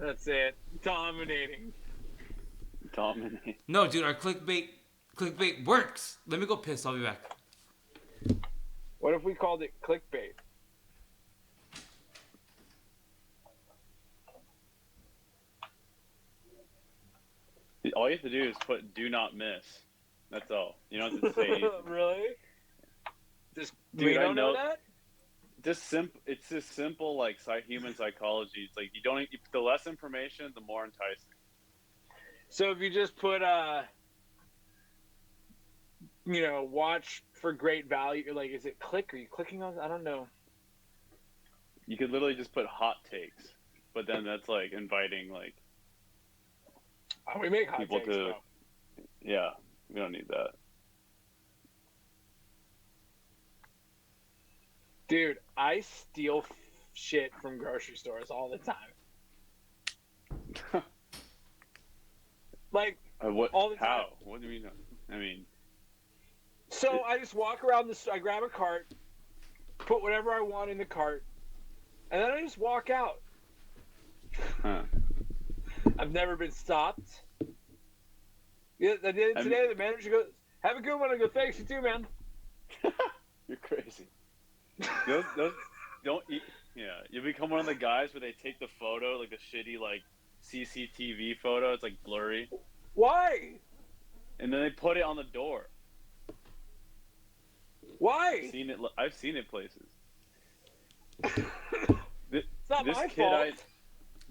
That's it. Dominating. Dominate. No, dude, our clickbait works. Let me go piss. I'll be back. What if we called it clickbait? All you have to do is put "do not miss." That's all. You don't have to say anything. Really? Just Dude, we I don't know know- that? It's just simple, like human psychology. It's like you don't. The less information, the more enticing. So if you just put watch for great value, like is it click? Are you clicking on? I don't know. You could literally just put hot takes, but then that's like inviting like Oh, we make hot people takes. to. Though. Yeah, we don't need that. Dude, I steal shit from grocery stores all the time. Like What? all the How? time. What do you mean? I mean, So I just walk around I grab a cart, put whatever I want in the cart, and then I just walk out. huh? I've never been stopped. Yeah, I did it today. The manager goes, "Have a good one." I go, "Thanks, you too, man." You're crazy. Those don't eat. Yeah, you become one of the guys where they take the photo, like the shitty like CCTV photo. It's like blurry, Why? and then they put it on the door. Why? I've seen it places. It's not This my kid fault.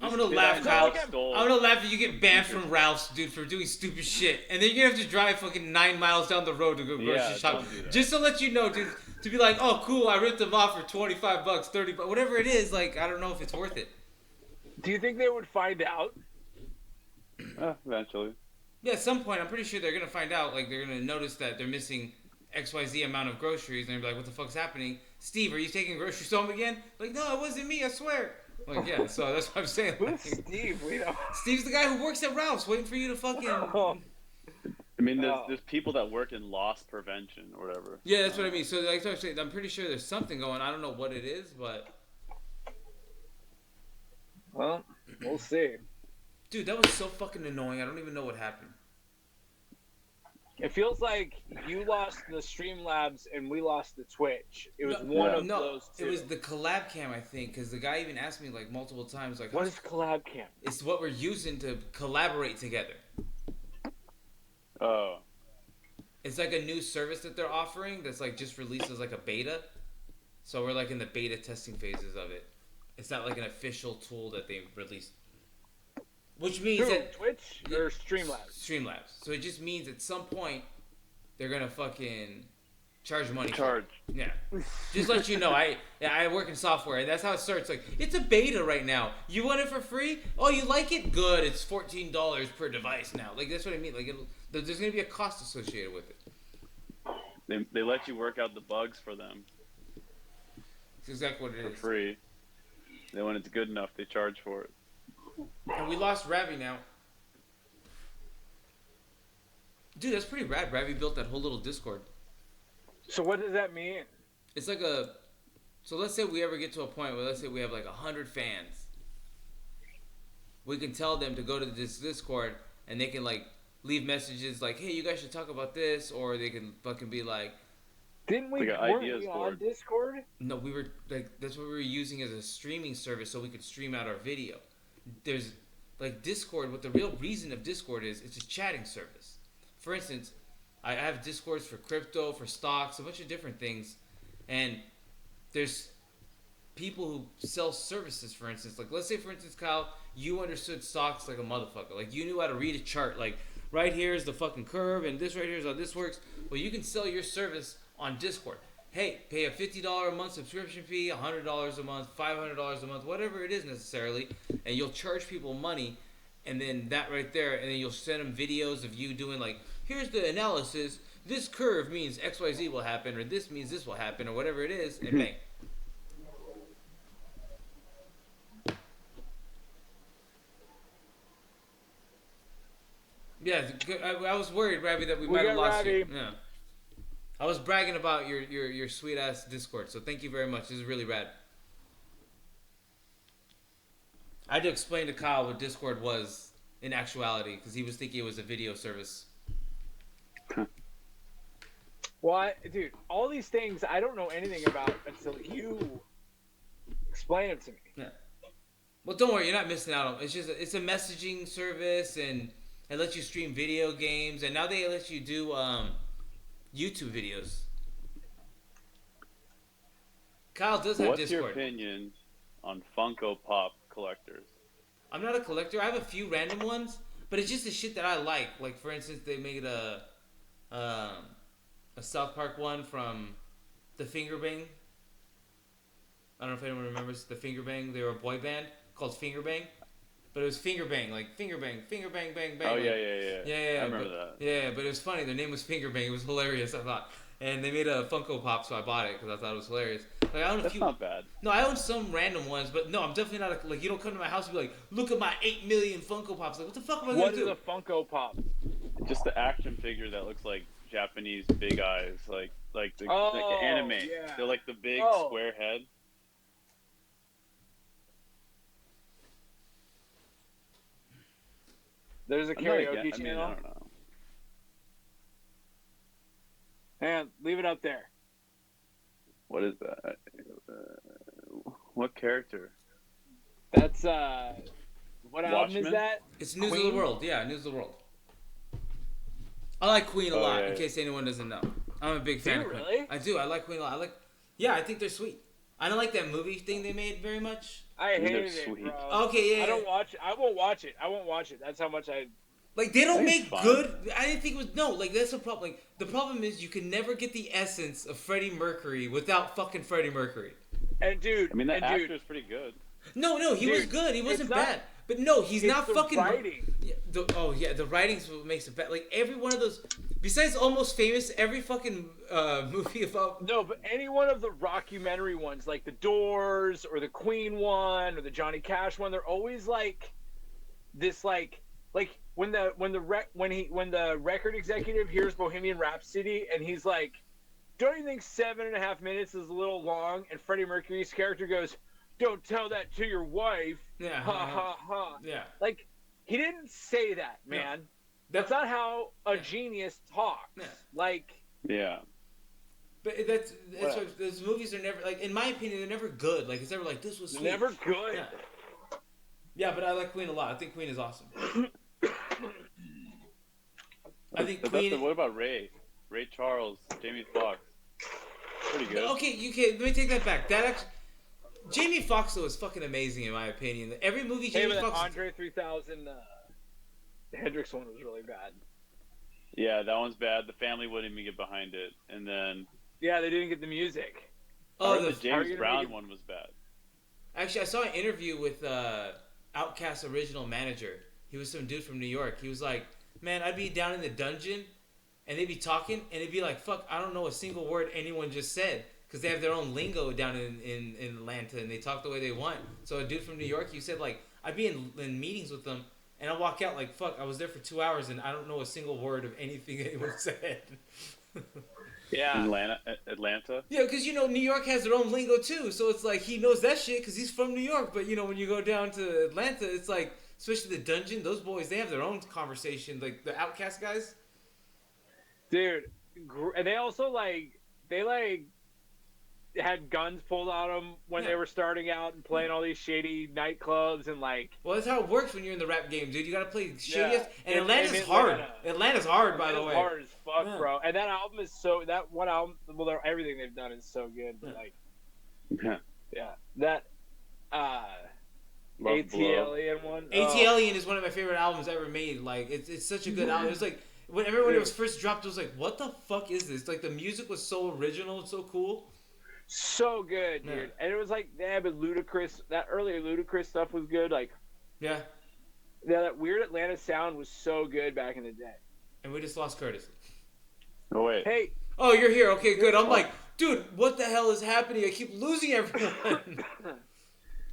I'm gonna kid laugh, I Kyle. know stole- I'm gonna laugh if you get banned from Ralph's, dude, for doing stupid shit, and then you're gonna have to drive fucking 9 miles down the road to go grocery Yeah, shop, don't do that. just to let you know, dude, to be like, oh, cool, I ripped them off for $25, $30, whatever it is. Like, I don't know if it's worth it. Do you think they would find out? Eventually. Yeah, at some point, I'm pretty sure they're gonna find out. Like, they're gonna notice that they're missing XYZ amount of groceries, and they're gonna be like, what the fuck's happening? Steve, are you taking groceries home again? Like, no, it wasn't me, I swear. Like, yeah, so that's what I'm saying. Who's Like, Steve? We don't. Steve's the guy who works at Ralph's, waiting for you to fucking. Oh, I mean, Oh. there's people that work in loss prevention or whatever. Yeah, that's what I mean. So, like, I'm pretty sure there's something going. I don't know what it is, but well, we'll see. dude, that was so fucking annoying. I don't even know what happened. It feels like you lost the Streamlabs and we lost the Twitch. It was one of those two. It was the collab cam, I think, because the guy even asked me like multiple times, like, What is collab cam? it's what we're using to collaborate together. Oh. It's like a new service that they're offering that's like just released as like a beta. So we're like in the beta testing phases of it. It's not like an official tool that they released. Which means Who, that Twitch or Streamlabs? Streamlabs. So it just means at some point they're gonna fucking charge money. Charge. For it. Yeah. Just let you know, I work in software, and that's how it starts. Like, it's a beta right now. You want it for free? Oh, you like it? Good. It's $14 per device now. Like, that's what I mean. Like, there's gonna be a cost associated with it. They let you work out the bugs for them It's exactly what it for is. free. Then when it's good enough, they charge for it. And we lost Ravi now. Dude, that's pretty rad. Ravi built that whole little Discord. So what does that mean? It's like a... So let's say we ever get to a point where, let's say we have like 100 fans. We can tell them to go to this Discord and they can like leave messages like, hey, you guys should talk about this. Or they can fucking be like, Didn't we, Like an weren't ideas we on board. Discord? no, we were like, that's what we were using as a streaming service so we could stream out our video. There's like Discord, what the real reason of Discord is, it's a chatting service. For instance, I have Discords for crypto, for stocks, a bunch of different things. And there's people who sell services, for instance. Like, let's say, for instance, Kyle, you understood stocks like a motherfucker. Like, you knew how to read a chart. Like, right here is the fucking curve, and this right here is how this works. Well, you can sell your service on Discord. Hey, pay a $50 a month subscription fee, $100 a month, $500 a month, whatever it is necessarily, and you'll charge people money, and then that right there, and then you'll send them videos of you doing like, here's the analysis, this curve means XYZ will happen, or this means this will happen, or whatever it is, and bang. Yeah, I was worried, Ravi, that we might have got lost you. Ravi. Yeah. I was bragging about your sweet ass Discord, so thank you very much. This is really rad. I had to explain to Kyle what Discord was in actuality because he was thinking it was a video service. Well, dude, all these things I don't know anything about until you explain them to me. Yeah. Well, don't worry, you're not missing out on. It's a messaging service and it lets you stream video games and now they let you do YouTube videos. Kyle does have What's Discord. your opinion on Funko Pop collectors? I'm not a collector. I have a few random ones, but it's just the shit that I like. Like for instance, they made a South Park one from the Finger Bang. I don't know if anyone remembers the Finger Bang. They were a boy band called Finger Bang, but it was Finger Bang, like Finger Bang, bang, bang. Oh like, yeah. yeah. I remember but, that. Yeah, but it was funny. Their name was Finger Bang. It was hilarious. I thought, and they made a Funko Pop, so I bought it because I thought it was hilarious. Like I own a That's few. not bad. No, I own some random ones, but no, I'm definitely not like you don't come to my house and be like, look at my 8 million Funko Pops. Like, what the fuck am I What gonna is do? a Funko Pop? Just the action figure that looks like Japanese big eyes, like the anime. Yeah. They're like the big square head. There's a I'm not karaoke against- I mean, channel. I don't know. Man, leave it up there. What is that? What character? That's what album is Watchmen? that? It's News of Queen? the World. Yeah, News of the World. I like Queen a Oh, lot, yeah, in yeah. case anyone doesn't know. I'm a big Do fan you of Queen. really? I do. I like Queen a lot. Yeah, I think they're sweet. I don't like that movie thing they made very much. I They're hated it, sweet. bro. Okay, yeah. I don't watch. I won't watch it. I won't watch it. That's how much I. Like they don't I think make it's fine. good. I didn't think it was no. Like that's the problem. Like the problem is you can never get the essence of Freddie Mercury without fucking Freddie Mercury. And dude, I mean, that and actor's dude, pretty good. No, he was Dude, good. He wasn't it's not- bad. But no, he's it's not the fucking. writing. Yeah, the writing's what makes it bad. Like every one of those, besides Almost Famous, every fucking movie about. No, but any one of the rockumentary ones, like the Doors or the Queen one or the Johnny Cash one, they're always like this, like when the record executive hears Bohemian Rhapsody and he's like, "Don't you think 7.5 minutes is a little long?" And Freddie Mercury's character goes, "Don't tell that to your wife." Yeah. Ha ha ha. Yeah. Like he didn't say that, man. That's not how a genius talks. Yeah. Like. Yeah. But that's what, those movies are never like. In my opinion, they're never good. Like it's never like this was sweet. Never good. Yeah. Yeah, but I like Queen a lot. I think Queen is awesome. I think Queen. What about Ray? Ray Charles, Jamie Foxx. Pretty good. Okay, let me take that back. That actually, Jamie Foxx though is fucking amazing in my opinion. Every movie Hey, Jamie but Foxx. Andre 3000, the Hendrix one was really bad. Yeah, that one's bad. The family wouldn't even get behind it. And then Yeah, they didn't get the music. Oh, the Are James you gonna Brown make it- one was bad. Actually, I saw an interview with Outkast's original manager. He was some dude from New York. He was like, "Man, I'd be down in the dungeon, and they'd be talking, and it'd be like, fuck, I don't know a single word anyone just said." Because they have their own lingo down in Atlanta, and they talk the way they want. So a dude from New York, he said, like, I'd be in meetings with them, and I'd walk out like, fuck, I was there for 2 hours, and I don't know a single word of anything anyone said. Yeah. Atlanta. Yeah, because, New York has their own lingo, too. So it's like, he knows that shit because he's from New York. But, when you go down to Atlanta, it's like, especially the dungeon, those boys, they have their own conversation. Like, the Outkast guys. Dude, and they also, they had guns pulled on them when they were starting out and playing all these shady nightclubs and, Well, that's how it works when you're in the rap game, dude. You gotta play shittiest. Yeah. And And Atlanta's in hard. Atlanta. Atlanta's hard, by the it's way. hard as fuck, Yeah. bro. And that album is that one album, well, everything they've done is so good, but, Yeah. yeah. That, Love AT Blow. Alien one. AT is one of my favorite albums ever made. Like, it's such a good album. It's like, whenever when it was first dropped, it was like, what the fuck is this? Like, the music was so original and so cool. So good, dude. Yeah. And it was like, but Ludacris, that earlier Ludacris stuff was good. Like, Yeah. that weird Atlanta sound was so good back in the day. And we just lost Curtis. Oh wait. Hey, Oh, you're here. Okay, good. I'm like, dude, what the hell is happening? I keep losing everyone.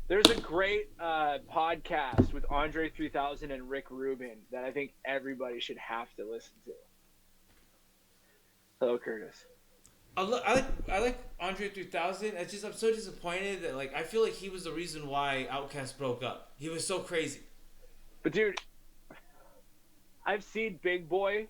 there's a great podcast with Andre 3000 and Rick Rubin that I think everybody should have to listen to. Hello, Curtis. I like Andre 3000. It's just I'm so disappointed that like I feel like he was the reason why Outkast broke up. He was so crazy. But dude, I've seen Big Boy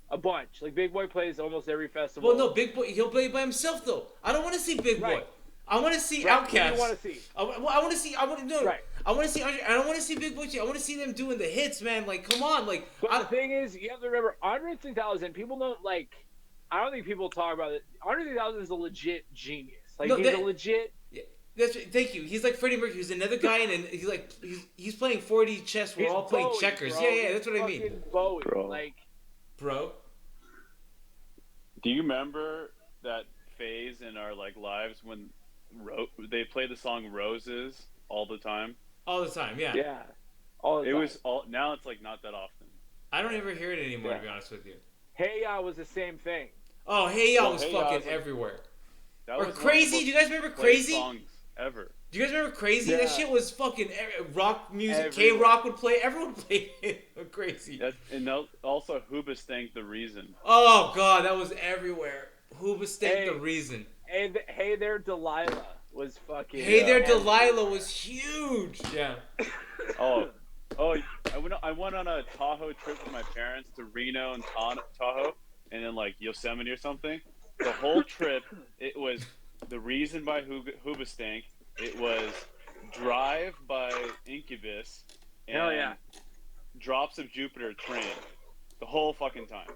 a bunch. Like Big Boy plays almost every festival. Well, no, Big Boy he'll play by himself though. I don't want to see Big Boy. Right. I want to see Right, Outkast. who do you want to see? I want to see. I want to no. Right. I want to see Andre. I don't want to see Big Boy. I want to see them doing the hits, man. Like, come on, like. But the thing is, you have to remember, Andre 3000. People don't like. I don't think people talk about it. Andre 3000 is a legit genius. Like No, he's a legit. Thank you. He's like Freddie Mercury. He's another guy, and he's like he's playing 4D chess. We're He's all playing Bowie, checkers. bro. Yeah, that's what I mean, Fucking Bowie. Bro. Like, bro. Do you remember that phase in our like lives when they played the song "Roses" all the time? All the time, yeah. yeah. All the It time. was all. Now it's like not that often. I don't ever hear it anymore, Yeah. to be honest with you. Hey Ya was the same thing. Oh, Hey Ya Well, was Hey Ya fucking was like- everywhere. That Or was one of the Crazy. most Do you guys remember played Crazy? songs ever. Do you guys remember Crazy? Yeah. That shit was fucking rock music. Everywhere. K-Rock would play. Everyone played it. Crazy. And also Hoobastank the Reason. Oh god, that was everywhere. Who was Hey. the reason? And Hey There Delilah was fucking. Hey There everywhere. Delilah was huge. Yeah. Oh, I went on a Tahoe trip with my parents to Reno and Tahoe, and then like Yosemite or something. The whole trip, it was The Reason by Hoobastank. It was Drive by Incubus. And Hell yeah. Drops of Jupiter Train. The whole fucking time.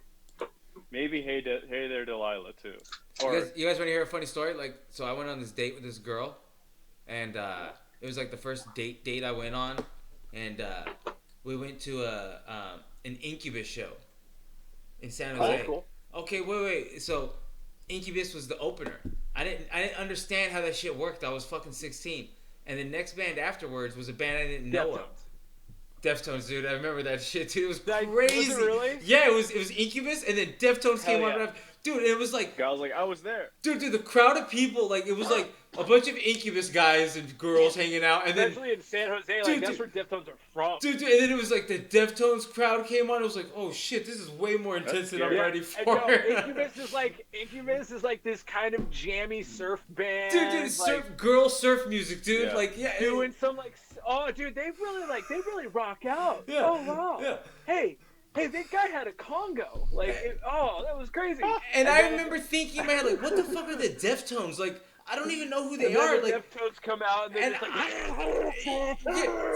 Maybe Hey There Delilah too. Or You guys want to hear a funny story? Like, so I went on this date with this girl, and it was like the first date I went on, and we went to an Incubus show in San Oh, Jose. that's cool. Okay, wait. So Incubus was the opener. I didn't understand how that shit worked. I was fucking 16, and the next band afterwards was a band I didn't know of. Deftones, dude. I remember that shit, dude. It was Like, crazy. was it really? Yeah, it was Incubus, and then Deftones came Hell on. yeah. Dude, it was like, I was like, I was there. dude, the crowd of people, like, it was like a bunch of Incubus guys and girls hanging out, and then, Especially in San Jose, like Dude, that's where Deftones are from. dude, and then it was like the Deftones crowd came on. It was like, oh shit, this is way more intense than I'm scary. ready And for. Incubus is like this kind of jammy surf band. Dude, like, surf music, dude. Yeah. Like, yeah, doing some like, oh, dude, they really rock out. Yeah. Oh wow. Yeah. Hey, that guy had a Congo. Like, that was crazy. And I then- remember thinking in my head, like, what the fuck are the Deftones? Like, I don't even know who they and then are. the Like, Deftones come out and they're and just like, yeah,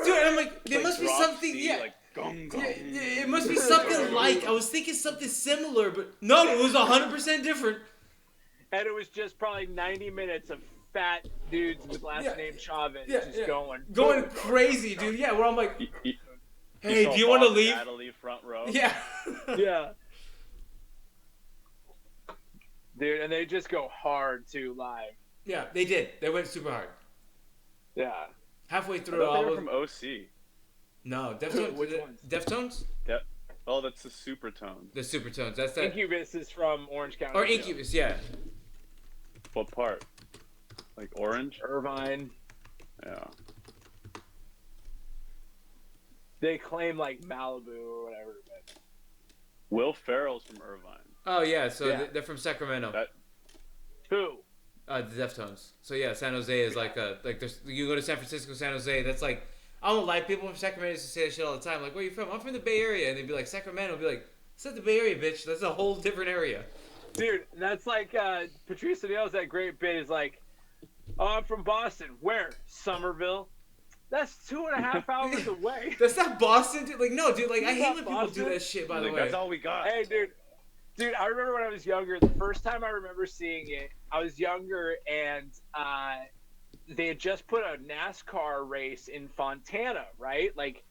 dude, and I'm like, there Like must be drop something. C, Yeah. Like, gong, gong. Yeah, it must be something like. I was thinking something similar, but no, it was 100% different. and it was just probably 90 minutes of fat dudes with last Yeah. name Chavez Yeah, just yeah. going Going crazy, dude. Yeah, where I'm like, You hey, saw do you want to Bob leave? Natalie front row. Yeah. yeah. Dude, and they just go hard too live. Yeah, they did. They went super hard. Yeah. Halfway I through the thought they were album. from OC. No, Deftones. Which ones? Deftones? Oh, that's the Supertones. The Supertones. That's that. Incubus is from Orange County. Or Incubus, yeah. What part? Like Orange? Irvine. Yeah. They claim like Malibu or whatever. But Will Ferrell's from Irvine. Oh, yeah, so Yeah. they're from Sacramento. That- who? The Deftones. So, yeah, San Jose is like there's, you go to San Francisco, San Jose, that's like, I don't like people from Sacramento used to say that shit all the time. Like, where are you from? I'm from the Bay Area. And they'd be like, Sacramento. I'd be like, it's not the Bay Area, bitch. That's a whole different area. Dude, that's like Patrice O'Neill's that great bit is like, oh, I'm from Boston. Where? Somerville. That's 2.5 hours away. That's not Boston, dude. Like, no, dude. Like, I That's hate not when people Boston. do that shit, by the Like, way. that's all we got. Hey, dude, I remember when I was younger. The first time I remember seeing it, I was younger, and they had just put a NASCAR race in Fontana, right? Like,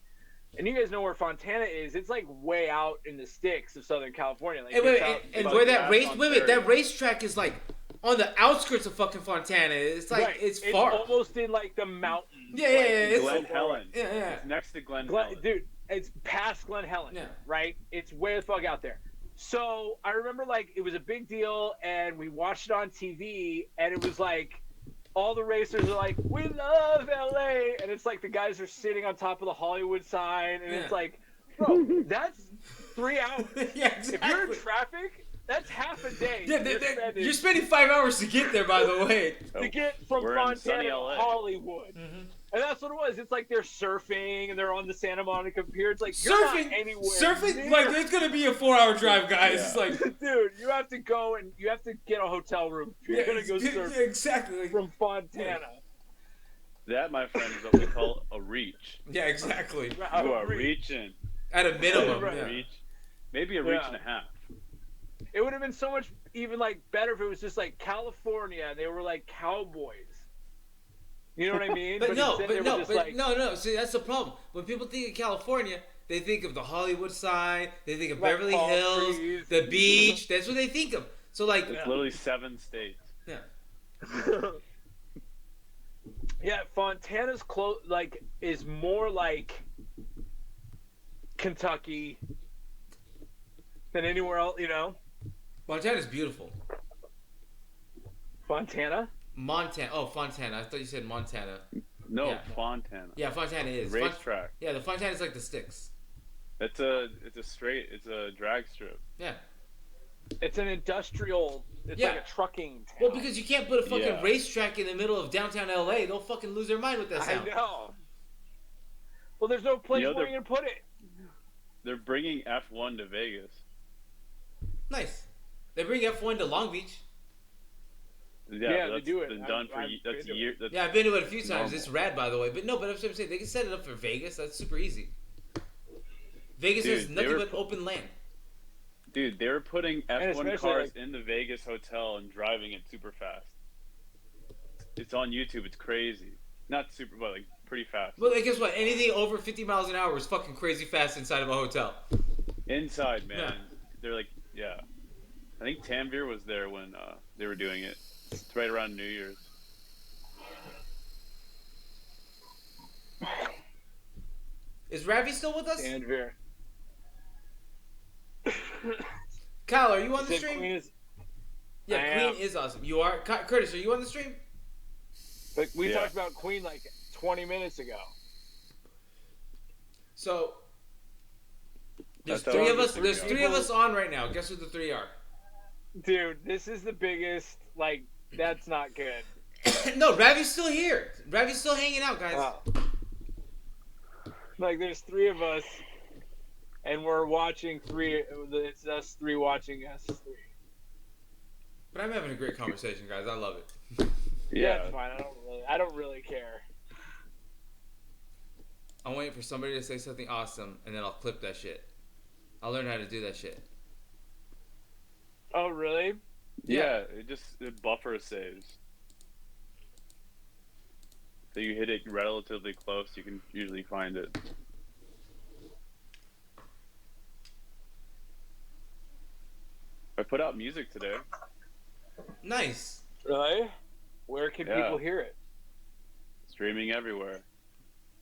and you guys know where Fontana is. It's like way out in the sticks of Southern California. Like, And, wait, it's out- and Fuck where that, that race, Ontario. that racetrack is like on the outskirts of fucking Fontana. It's like right. it's far. almost in like the mountains. Yeah, like, it's- Glen Helen. Yeah, yeah. It's next to Glen Glen, Helen. dude, it's past Glen Helen, Yeah. right? It's way the fuck out there. So I remember like it was a big deal, and we watched it on TV, and it was like all the racers are like, "We love LA," and it's like the guys are sitting on top of the Hollywood sign, and Yeah. it's like, bro, that's 3 hours. Yeah, If you're in exactly. traffic, That's half a day. Yeah, spending you're spending 5 hours to get there, by the way. to get from We're in sunny Fontana to LA. Hollywood. Mm-hmm. And that's what it was. It's like they're surfing and they're on the Santa Monica Pier. It's like you're not anywhere surfing, near. like it's gonna be a 4-hour drive, guys. Yeah. It's like, Dude, you have to go and you have to get a hotel room. If you're gonna go surf exactly. Like, from Fontana. That, my friend, is what we call a reach. yeah, exactly. You are reaching. At a minimum, Right. yeah. Reach. Maybe a reach Yeah. and a half. It would have been so much even like better if it was just like California and they were like cowboys. You know what I mean? But no, instead but they no, were just but like, no. See, that's the problem. When people think of California, they think of the Hollywood sign. They think of Like Beverly palm Hills, trees. the beach. That's what they think of. So like, It's literally 7 states. yeah. Yeah, Fontana's is more like Kentucky than anywhere else. You know, Montana's beautiful. Fontana. Montana. Oh, Fontana. I thought you said Montana. No, Yeah. Fontana. Yeah, Fontana is. Racetrack. Yeah, the Fontana's like the sticks. It's a drag strip. Yeah. It's an industrial. It's Yeah. like a trucking town. Well, because you can't put a fucking Yeah. racetrack in the middle of downtown LA. They'll fucking lose their mind with that I sound. know. Well, there's no place You know, where you're gonna put it. They're bringing F1 to Vegas. Nice. They bring F1 to Long Beach. Yeah, they that's do it. been done for I've that's been to year. That's Yeah, I've been to it a few times. normal. It's rad, by the way. But no, but that's what I'm saying. They can set it up for Vegas. That's super easy. Vegas Dude, is they nothing were- but open land. Dude, they were putting F1 especially, cars like- in the Vegas hotel and driving it super fast. It's on YouTube. It's crazy. Not super, but like pretty fast. Well, like, guess what? Anything over 50 miles an hour is fucking crazy fast inside of a hotel. Inside, man. Yeah. They're like, yeah. I think Tanvir was there when they were doing it. It's right around New Year's. Is Ravi still with us? Danvir. Kyle, are you on the Said stream? Queen is, Yeah, I Queen am. is awesome. You are? Curtis, are you on the stream? but we Yeah. talked about Queen like 20 minutes ago. So there's That's three how of us. I'm There's listening. three of us on right now. Guess who the three are? Dude, this is the biggest. Like, that's not good. No, Ravi's still here. Ravi's still hanging out, guys. Wow. Like, there's three of us, and we're watching three. It's us three watching us three. But I'm having a great conversation, guys. I love it. Yeah, it's fine. I don't really care. I'm waiting for somebody to say something awesome, and then I'll clip that shit. I'll learn how to do that shit. Oh, really? Yeah, it buffer saves. So you hit it relatively close, you can usually find it. I put out music today. Nice. Really? Where can Yeah. people hear it? Streaming everywhere.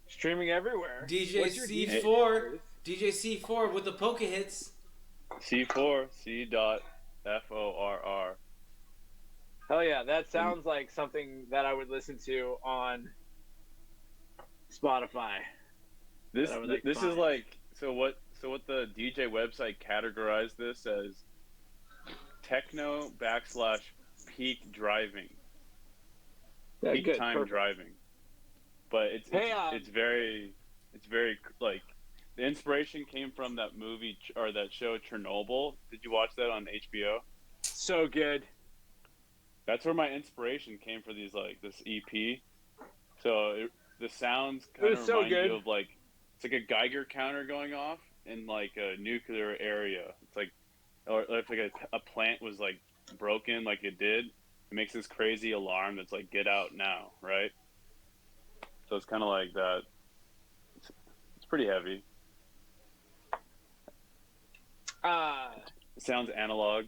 Streaming everywhere. DJ What's your C4. DJ C4 with the polka hits. C4, C.FORR. Hell yeah, that sounds like something that I would listen to on Spotify. This That would, like, this is find. like so what the DJ website categorized this as techno / peak driving. Yeah, Peak good, time perfect. driving. But it's Hey, it's very like the inspiration came from that movie or that show Chernobyl. Did you watch that on HBO? So good. That's where my inspiration came for these this EP. So the sounds kind was of so remind good. you of like it's like a Geiger counter going off in like a nuclear area. It's like or if like a plant was like broken like it did, it makes this crazy alarm that's like get out now, right? So it's kind of like that. It's pretty heavy. It sounds analog.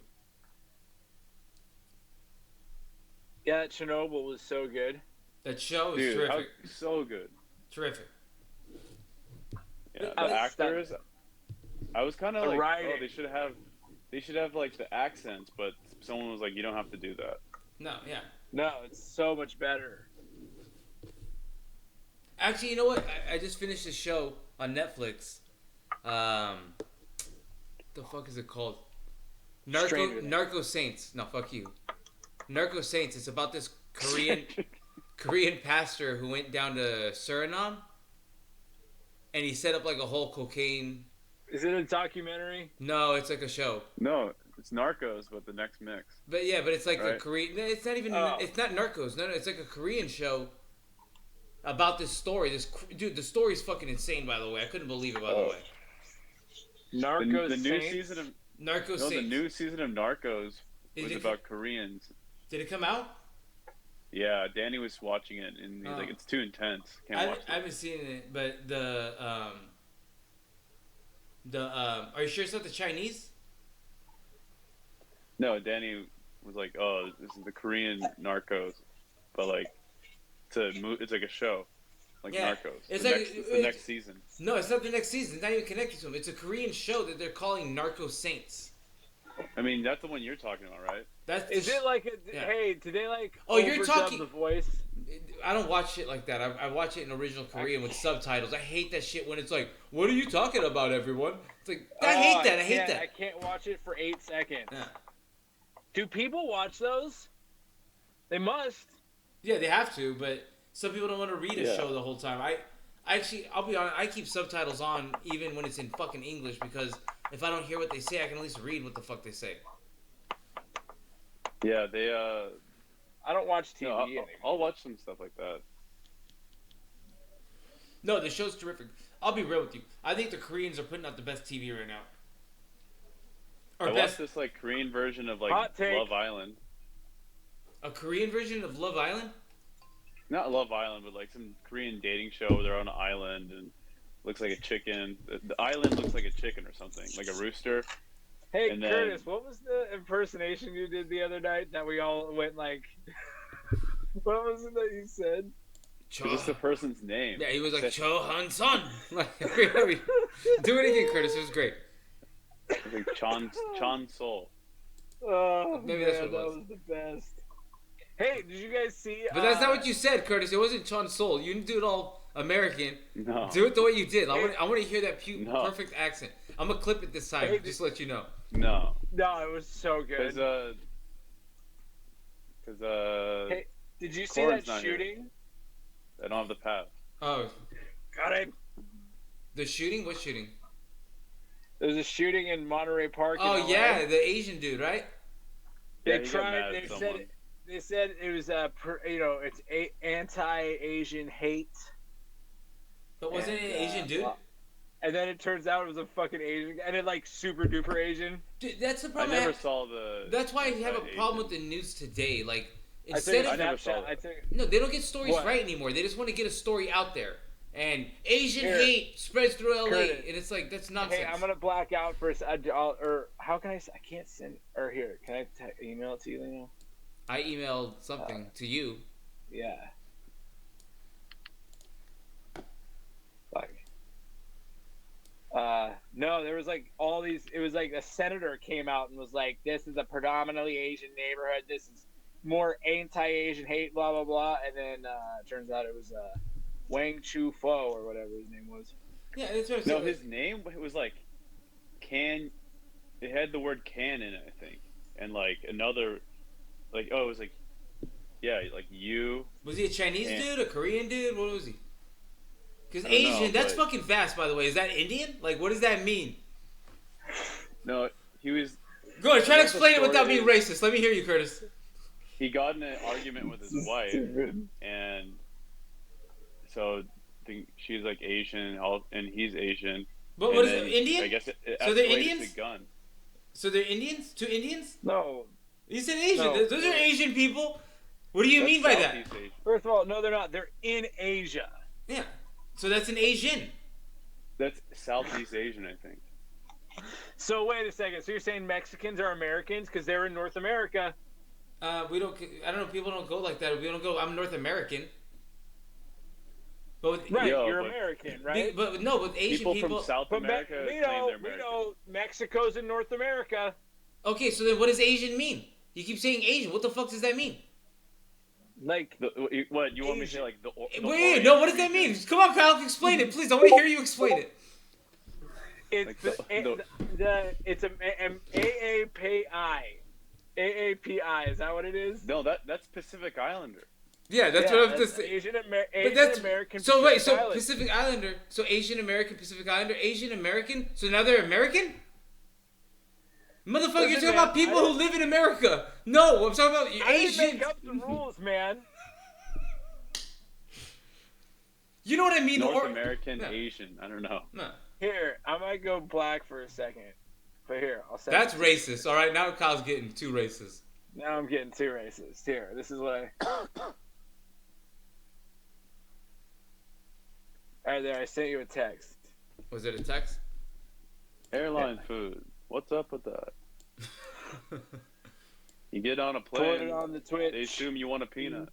Yeah, Chernobyl was so good. That show is Dude, terrific. so good. Terrific. Yeah, I the was actors. I was kind of The like, writing. oh, they should have like the accents, but someone was like, you don't have to do that. No, yeah. No, it's so much better. Actually, you know what? I just finished a show on Netflix. The fuck is it called? Stranger Narco Saints. No, fuck you. Narco Saints. It's about this Korean pastor who went down to Suriname, and he set up like a whole cocaine. Is it a documentary? No, it's like a show. No, it's Narcos, but the next mix. But yeah, but it's like a Right. Korean. It's not even. Oh. It's not Narcos. No, it's like a Korean show about this story. Dude, the story's fucking insane. By the way, I couldn't believe it. By the Oh. way, Narcos The new Saints? season of Narco the Saints. new season of Narcos Did was it- about Koreans. Did it come out? Yeah, Danny was watching it, and he's Oh. like, "It's too intense. Can't watch I it." haven't seen it, but are you sure it's not the Chinese? No, Danny was like, "Oh, this is the Korean Narcos," but like, it's like a show, like Yeah, Narcos. it's It's the next season. No, it's not the next season. It's not even connected to them. It's a Korean show that they're calling Narco Saints. I mean, that's the one you're talking about, right? That's Is it like a, Yeah. hey, did they like Oh, you're overdub talking- the voice? I don't watch shit like that. I watch it in original Korean with subtitles. I hate that shit when it's like, "What are you talking about, everyone?" It's like, I Oh, hate that. I hate can't- that. I can't watch it for 8 seconds. Yeah. Do people watch those? They must. Yeah, they have to, but some people don't want to read a Yeah. show the whole time. I actually, I'll be honest, I keep subtitles on even when it's in fucking English because if I don't hear what they say, I can at least read what the fuck they say. Yeah, they. I don't watch TV No, anymore. I'll watch some stuff like that. No, the show's terrific. I'll be real with you. I think the Koreans are putting out the best TV right now. Or I best, watched this like Korean version of like Hot take. Love Island. a Korean version of Love Island? Not Love Island, but like some Korean dating show where they're on an island and looks like a chicken. The island looks like a chicken or something, like a rooster. Hey, And then- Curtis, what was the impersonation you did the other night that we all went like? What was it that you said? Because it's the person's name. Yeah, he was like It's Cho Han Son. Like, do it again, Curtis. It was great. like Chan Sol. Oh, Maybe that's man, what it that was. was the best. Hey, did you guys see? But that's not what you said, Curtis. It wasn't Chon Sol. You didn't do it all American. No. Do it the way you did. I want to hear that No. perfect accent. I'm gonna clip it this time, Hey, just to let you know. No. No, it was so good. Because Hey, did you see Corn's that not here. shooting? I don't have the pass. Oh, Got it. the shooting? What shooting? There was a shooting in Monterey Park. in Oh LA. yeah, the Asian dude, right? They Yeah, he got tried. mad They at said. someone. They said it was it's anti-Asian hate. But wasn't it an And, Asian dude? And then it turns out it was a fucking Asian, and it like super duper Asian. Dude, that's the I problem. never saw the. That's why I have a Asian. problem with the news today. Like I instead took of a never saw Snapchat. that. I took. no, they don't get stories What? right anymore. They just want to get a story out there. And Asian Here. hate spreads through LA, Curtis. and it's like that's nonsense. Hey, I'm gonna black out for a or how can I? I can't send. Or here, can I email it to you now? I emailed something to you. Yeah. Fuck. No, there was like all these. It was like a senator came out and was like, "This is a predominantly Asian neighborhood. This is more anti-Asian hate." Blah blah blah. And then turns out it was Wang Chu Fo or whatever his name was. Yeah, that's what I'm No, saying. his name was like can. It had the word "can" in it, I think, and like another, like it was like, yeah, like you. Was he a Chinese Yeah. dude, a Korean dude? What was he? Because I don't know, Asian, that's but- fucking fast, by the way. Is that Indian? Like, what does that mean? No, he was. Go ahead, try to What the explain it without story being racist. Let me hear you, Curtis. He got in an argument with his wife, and so she's like Asian, and he's Asian. But and what is then it, Indian? I guess it So they're escalated Indians? to gun. So they're Indians? Two Indians? No. You said Asian. No. Those are Asian people. What do you That's mean by that? Southeast Asian. First of all, no, they're not. They're in Asia. Yeah. So that's an Asian. That's Southeast Asian, I think. So wait a second. So you're saying Mexicans are Americans because they're in North America? We don't. I don't know. People don't go like that. We don't go. I'm North American. But with, Right, Yo, you're but- American, right? But no, with Asian People people. from South But America we claim know, they're we American. know Mexico's in North America. Okay, so then what does Asian mean? You keep saying Asian. What the fuck does that mean? Like, What you want me to say? Asian. Like the Wait, no. What does that mean? Come on, Kyle, explain it, please. I want to hear you explain it. It's Like it's AAPI. AAPI, is that what it is? no, that's Pacific Islander. Yeah, that's Yeah, what I'm that's just saying. Asian But that's American. so wait. So Island. Pacific Islander. So Asian American, Pacific Islander, Asian American. So now they're American. Motherfucker, you're Listen, talking man, about people who live in America. No, I'm talking about I didn't Asian. make up the rules, man. You know what I mean? North American, Yeah. Asian. I don't know. No. Here, I might go black for a second. But here, I'll send That's it. racist. All right, now Kyle's getting too racist. Now I'm getting too racist. Here, this is what I. Alright, there, I sent you a text. Was it a text? Airline food. What's up with that? You get on a Put plane. it on the Twitch. They assume you want a peanut.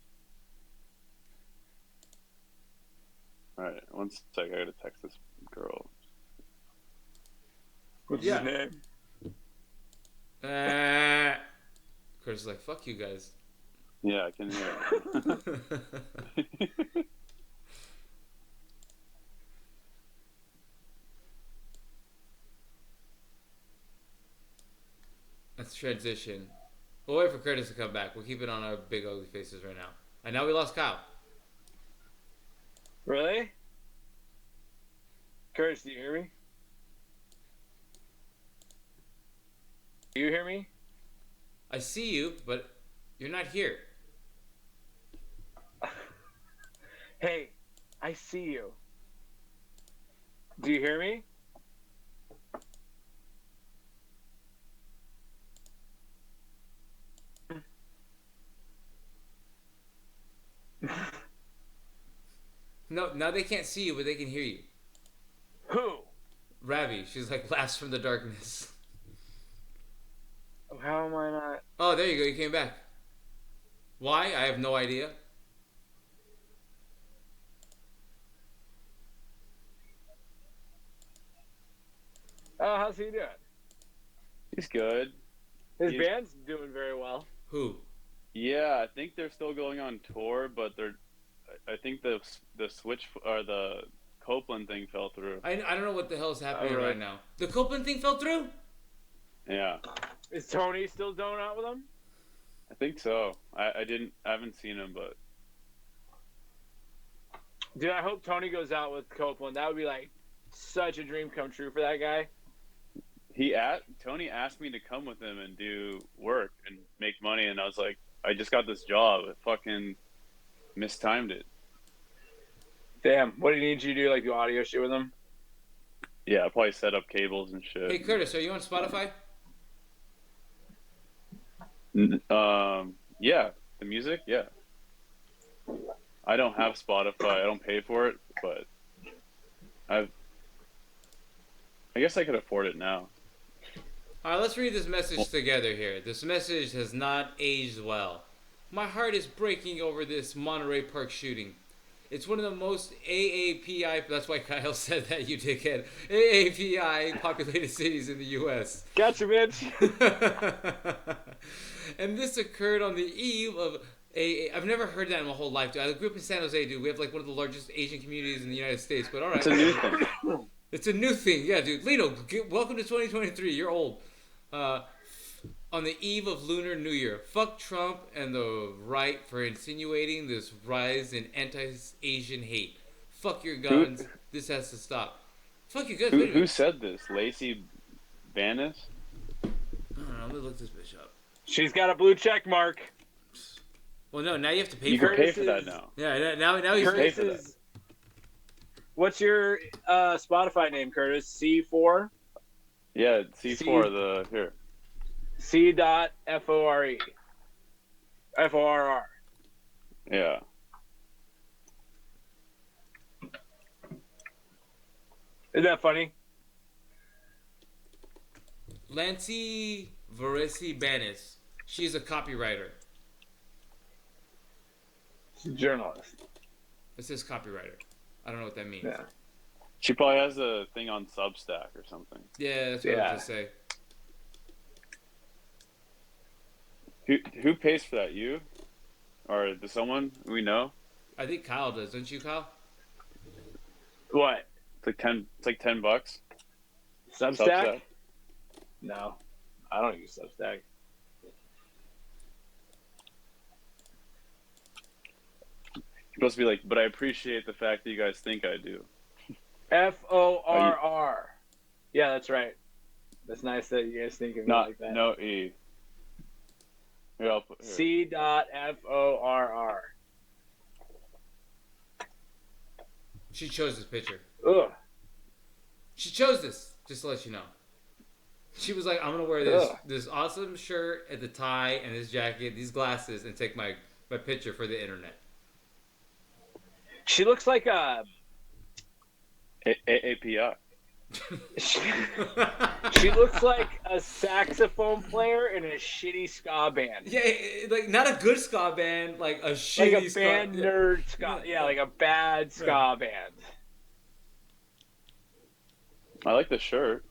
All right, one sec. I gotta text this girl. What's Yeah. his name? Curtis is like, fuck you guys. Yeah, I can hear it. Let's transition. We'll wait for Curtis to come back. We'll keep it on our big ugly faces right now. And now we lost Kyle. Really? Curtis, do you hear me? Do you hear me? I see you, but you're not here. Hey, I see you. Do you hear me? No, now they can't see you, but they can hear you. Who? Ravi, she's like last from the darkness. How am I not? Oh, there you go. You came back. Why? I have no idea. Oh, how's he doing? He's good. His He's- band's doing very well. Who? Yeah, I think they're still going on tour, but I think the switch or the Copeland thing fell through. I don't know what the hell is happening Alright. right now. The Copeland thing fell through? Yeah, Is Tony still going out with him? I think so. I haven't seen him, but Dude, I hope Tony goes out with Copeland. That would be like such a dream come true for that guy. Tony asked me to come with him and do work and make money, and I was like, I just got this job. I fucking mistimed it. Damn, what did he need you to do? Like do audio shit with him? Yeah, I probably set up cables and shit. Hey, Curtis, are you on Spotify? Yeah, the music, yeah. I don't have Spotify. I don't pay for it, but I guess I could afford it now. All right, let's read this message together here. This message has not aged well. My heart is breaking over this Monterey Park shooting. It's one of the most AAPI, that's why Kyle said that, you dickhead, AAPI populated cities in the U.S. Gotcha, bitch. And this occurred on the eve of I've never heard that in my whole life, dude. I grew up in San Jose, dude. We have like one of the largest Asian communities in the United States, but all right. It's a new thing. It's a new thing, yeah, dude. Lino, welcome to 2023. You're old. On the eve of Lunar New Year, fuck Trump and the right for insinuating this rise in anti-Asian hate. Fuck your guns. This has to stop. Fuck your guns. Wait a Who minute. said this? Lacey Vanis? I don't know. Let me look this bitch up. She's got a blue check mark. Well, no, now you have to pay You for can it. pay for that now. Yeah, now he's pay Curtis for that. is. What's your Spotify name, Curtis? C4? Yeah, C4, here. C.FORE. FORR. Yeah. Isn't that funny? Lancy Varesi Banis. She's a copywriter. She's a journalist. It says copywriter. I don't know what that means. Yeah. She probably has a thing on Substack or something. Yeah, that's what I Yeah. was going to say. Who pays for that? You? Or does someone we know? I think Kyle does. Don't you, Kyle? What? It's like $10. Substack? No, I don't use Substack. You're supposed to be like, but I appreciate the fact that you guys think I do. FORR. Yeah, that's right. That's nice that you guys think of me Not like that. no E. Here, I'll put, here. C.FORR. She chose this picture. Ugh. She chose this, just to let you know. She was like, I'm going to wear this awesome shirt and the tie and this jacket, these glasses, and take my picture for the internet. She looks like a... AAPI. She looks like a saxophone player in a shitty ska band. Yeah, like not a good ska band, like a shitty Like a band ska. nerd ska. Yeah, like a bad ska band. I like the shirt.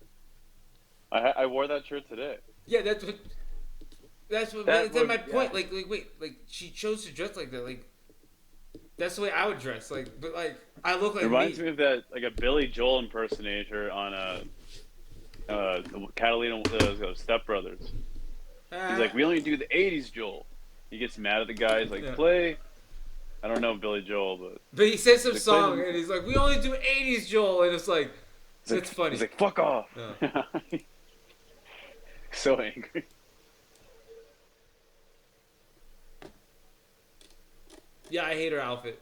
I wore that shirt today. Yeah, that's my point. Yeah. Like wait, like she chose to dress like that. Like that's the way I would dress. Like, but like I look like It reminds me of that, like a Billy Joel impersonator on Catalina Step Brothers. He's like, we only do the '80s Joel. He gets mad at the guy. He's like, play. I don't know Billy Joel, but he says some like, song and he's like, we only do '80s Joel, and it's like, it's funny. He's like, fuck off. Yeah. So angry. Yeah, I hate her outfit.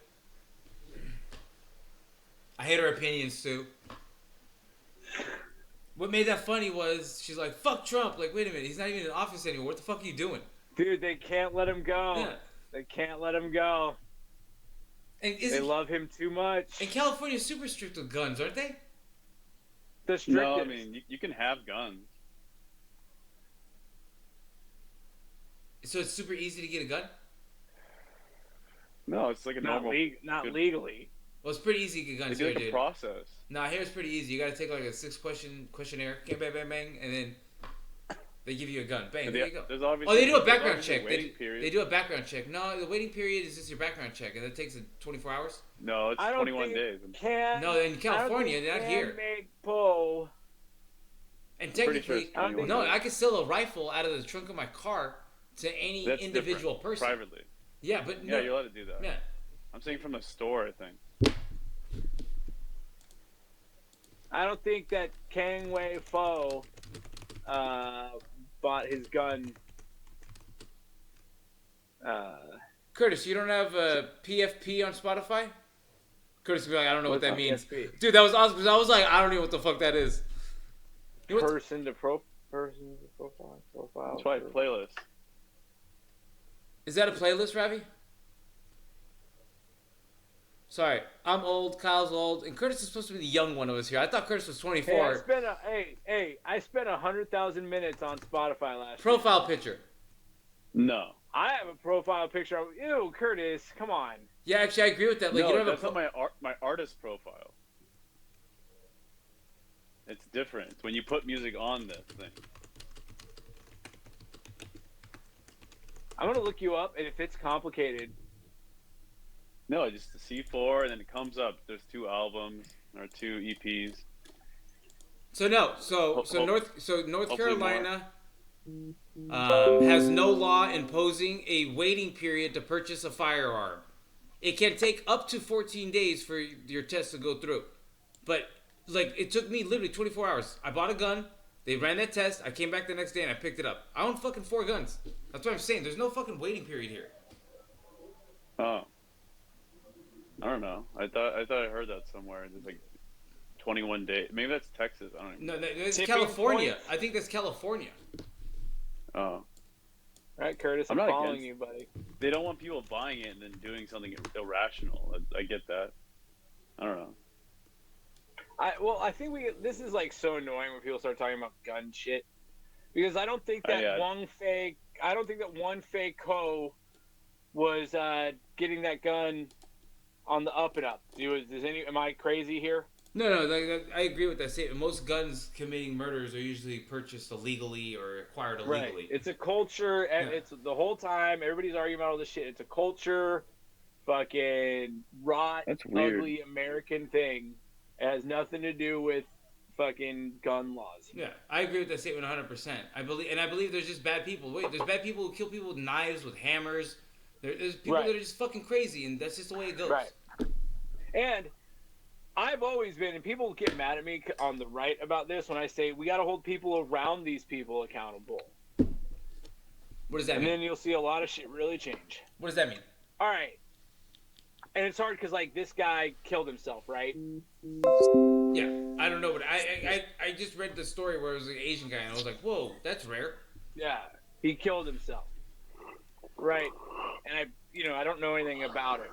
I hate her opinions too. What made that funny was she's like, fuck Trump. Like, wait a minute, he's not even in office anymore. What the fuck are you doing? Dude, they can't let him go. Yeah. They can't let him go. And They love him too much. And California's super strict with guns, aren't they? The strictest. No, I mean, you can have guns. So it's super easy to get a gun? No, it's like a not, normal. not legally. Well, it's pretty easy to get guns They do here, the dude. process. Nah, here it's pretty easy. You gotta take like a 6-question questionnaire, bang, bang, bang, bang, and then they give you a gun. Bang, there you go. There's obviously, Oh, they do a there's background obviously check. waiting period. They do a background check. No, the waiting period is just your background check, and that takes 24 hours. No, it's I don't 21 think days. No, in California, they're not here. Make pull. And Pretty sure technically, it's 21 no, days. I could sell a rifle out of the trunk of my car to any That's individual different. person. Privately. Yeah, but no. Yeah, you're allowed to do that. Yeah. I'm saying from the store, I think. I don't think that Kang Wei Fo bought his gun. Curtis, you don't have a PFP on Spotify? Curtis would be like, I don't know what that What's means. PFP? Dude, that was awesome because I was like, I don't know what the fuck that is. You know what- Person to profile. That's why playlist. Is that a playlist, Ravi? Sorry, I'm old, Kyle's old, and Curtis is supposed to be the young one of us here. I thought Curtis was 24. I spent 100,000 minutes on Spotify last year. Profile picture. No. I have a profile picture of ew, Curtis. Come on. Yeah, actually, I agree with that. Like, No, you don't have that's not my artist profile. It's different. It's when you put music on this thing. I'm gonna look you up, and if it's complicated, No, just the C4, and then it comes up. There's 2 albums or 2 EPs. So no, so Ho- North hopefully Carolina has no law imposing a waiting period to purchase a firearm. It can take up to 14 days for your test to go through, but like it took me literally 24 hours. I bought a gun. They ran that test. I came back the next day and I picked it up. I own fucking 4 guns. That's what I'm saying. There's no fucking waiting period here. Oh. I don't know. I thought I heard that somewhere. There's like 21 days. Maybe that's Texas. I don't even know. No, it's Tipping California. point. I think that's California. Oh. right, Curtis? I'm I'm not following against- you, buddy. They don't want people buying it and then doing something irrational. I get that. I don't know. I think this is like so annoying when people start talking about gun shit, because I don't think that Yeah. one fake co was getting that gun on the up and up. Am I crazy here? No, like, I agree with that statement. Most guns committing murders are usually purchased illegally or acquired illegally. Right. It's a culture. Yeah. It's the whole time. Everybody's arguing about all this shit. It's a culture, fucking rot, That's weird. ugly American thing. It has nothing to do with fucking gun laws. Yeah, I agree with that statement 100%. I believe there's just bad people. Wait, there's bad people who kill people with knives, with hammers. There's people Right. that are just fucking crazy, and that's just the way it goes. Right. And I've always been, and people get mad at me on the right about this when I say we got to hold people around these people accountable. What does that And mean? then you'll see a lot of shit really change. What does that mean? All right. And it's hard because, like, this guy killed himself, right? Yeah, I don't know, but I just read the story where it was an Asian guy, and I was like, whoa, that's rare. Yeah. He killed himself. Right. And I don't know anything about it.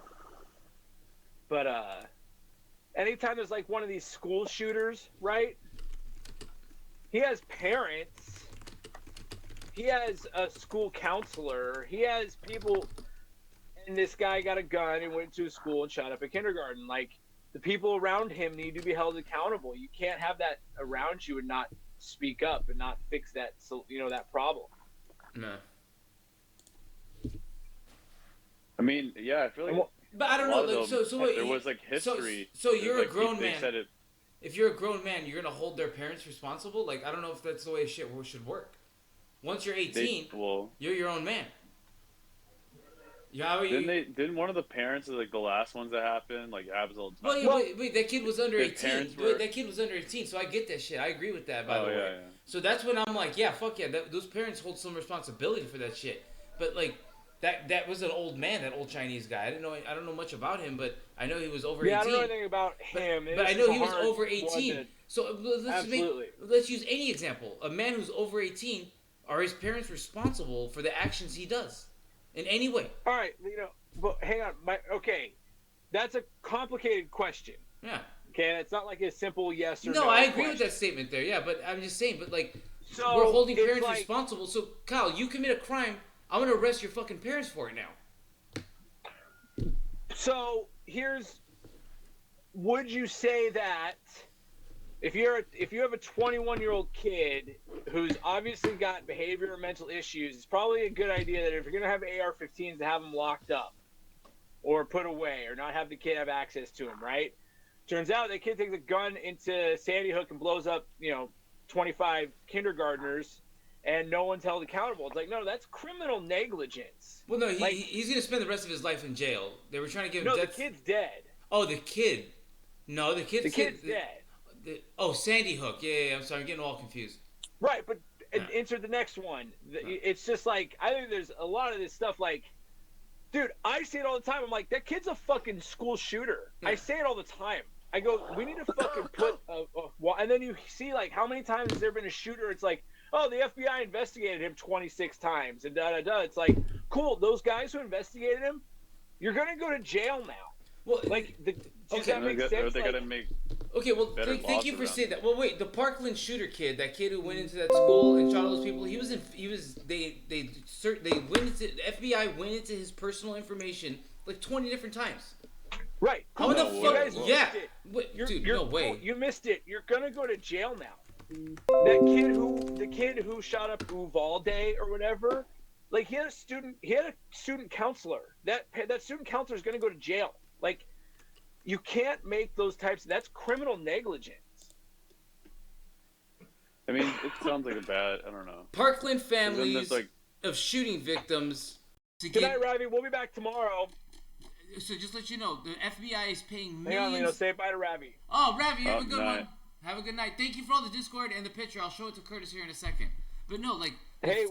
But, anytime there's, like, one of these school shooters, right? He has parents. He has a school counselor. He has people. And this guy got a gun and went to a school and shot up a kindergarten. Like, the people around him need to be held accountable. You can't have that around you and not speak up and not fix that, that problem. No. I mean, yeah, I feel like But I don't a know. lot of Like, them, so wait, there was like history. So you're like, a grown they man. said it, If you're a grown man, you're gonna hold their parents responsible. Like, I don't know if that's the way shit should work. Once you're 18, you're your own man. Didn't one of the parents of like the last ones that happened like happens all the time? Well, yeah, wait, that kid was under His 18. parents Wait, that kid was under 18, so I get that shit. I agree with that, by the way. Yeah. So that's when I'm like, yeah, fuck yeah, those parents hold some responsibility for that shit. But like, that was an old man, that old Chinese guy. I don't know much about him, but I know he was over 18. Yeah, I don't know anything about him. But I know he was over 18. So Absolutely. let's use any example. A man who's over 18, are his parents responsible for the actions he does in any way? All right, but hang on. Okay, that's a complicated question. Yeah. Okay, it's not like a simple yes or no. No, I agree question. with that statement there. Yeah, but I'm just saying. But like, So we're holding it's parents like- responsible. So Kyle, you commit a crime, I'm gonna arrest your fucking parents for it now. So would you say that if you have a 21-year-old kid who's obviously got behavior or mental issues, it's probably a good idea that if you're gonna have AR-15s, to have them locked up or put away or not have the kid have access to them, right? Turns out that kid takes a gun into Sandy Hook and blows up, 25 kindergartners, and no one's held accountable. It's like, no, that's criminal negligence. Well, no, he's gonna spend the rest of his life in jail. They were trying to give him. No, the kid's dead. Oh, the kid. No, the kid's dead. Sandy Hook. Yeah, I'm sorry, I'm getting all confused. Right, but enter the next one. It's just like, I think there's a lot of this stuff like, dude, I say it all the time. I'm like, that kid's a fucking school shooter. Yeah. I say it all the time. I go, we need to fucking put and then you see like how many times has there been a shooter? It's like, oh, the FBI investigated him 26 times and da-da-da. It's like, cool, those guys who investigated him, you're going to go to jail now. Well, Like, does okay, that make Are sense? they Like, gotta make? okay, well, better thank you laws for around saying it. that. Well, wait, the Parkland shooter kid, that kid who went into that school and shot all those people, they went into, the FBI went into his personal information like 20 different times. right. How cool. the No fuck? way. guys Yeah. missed it. Wait, You're, dude, you're, no way. You missed it. You're gonna go to jail now. The kid who shot up Uvalde or whatever, like he had a student counselor. That student counselor is gonna go to jail. Like, you can't make those types. That's criminal negligence. I mean, it sounds like I don't know. Parkland Isn't families this like? of shooting victims to Good get. night, Ravi. We'll be back tomorrow. So just let you know, the FBI is paying Hang on, millions. say bye to Ravi. Oh, Ravi, have Oh, a good night. one. Have a good night. Thank you for all the Discord and the picture. I'll show it to Curtis here in a second. But no, like, Hey,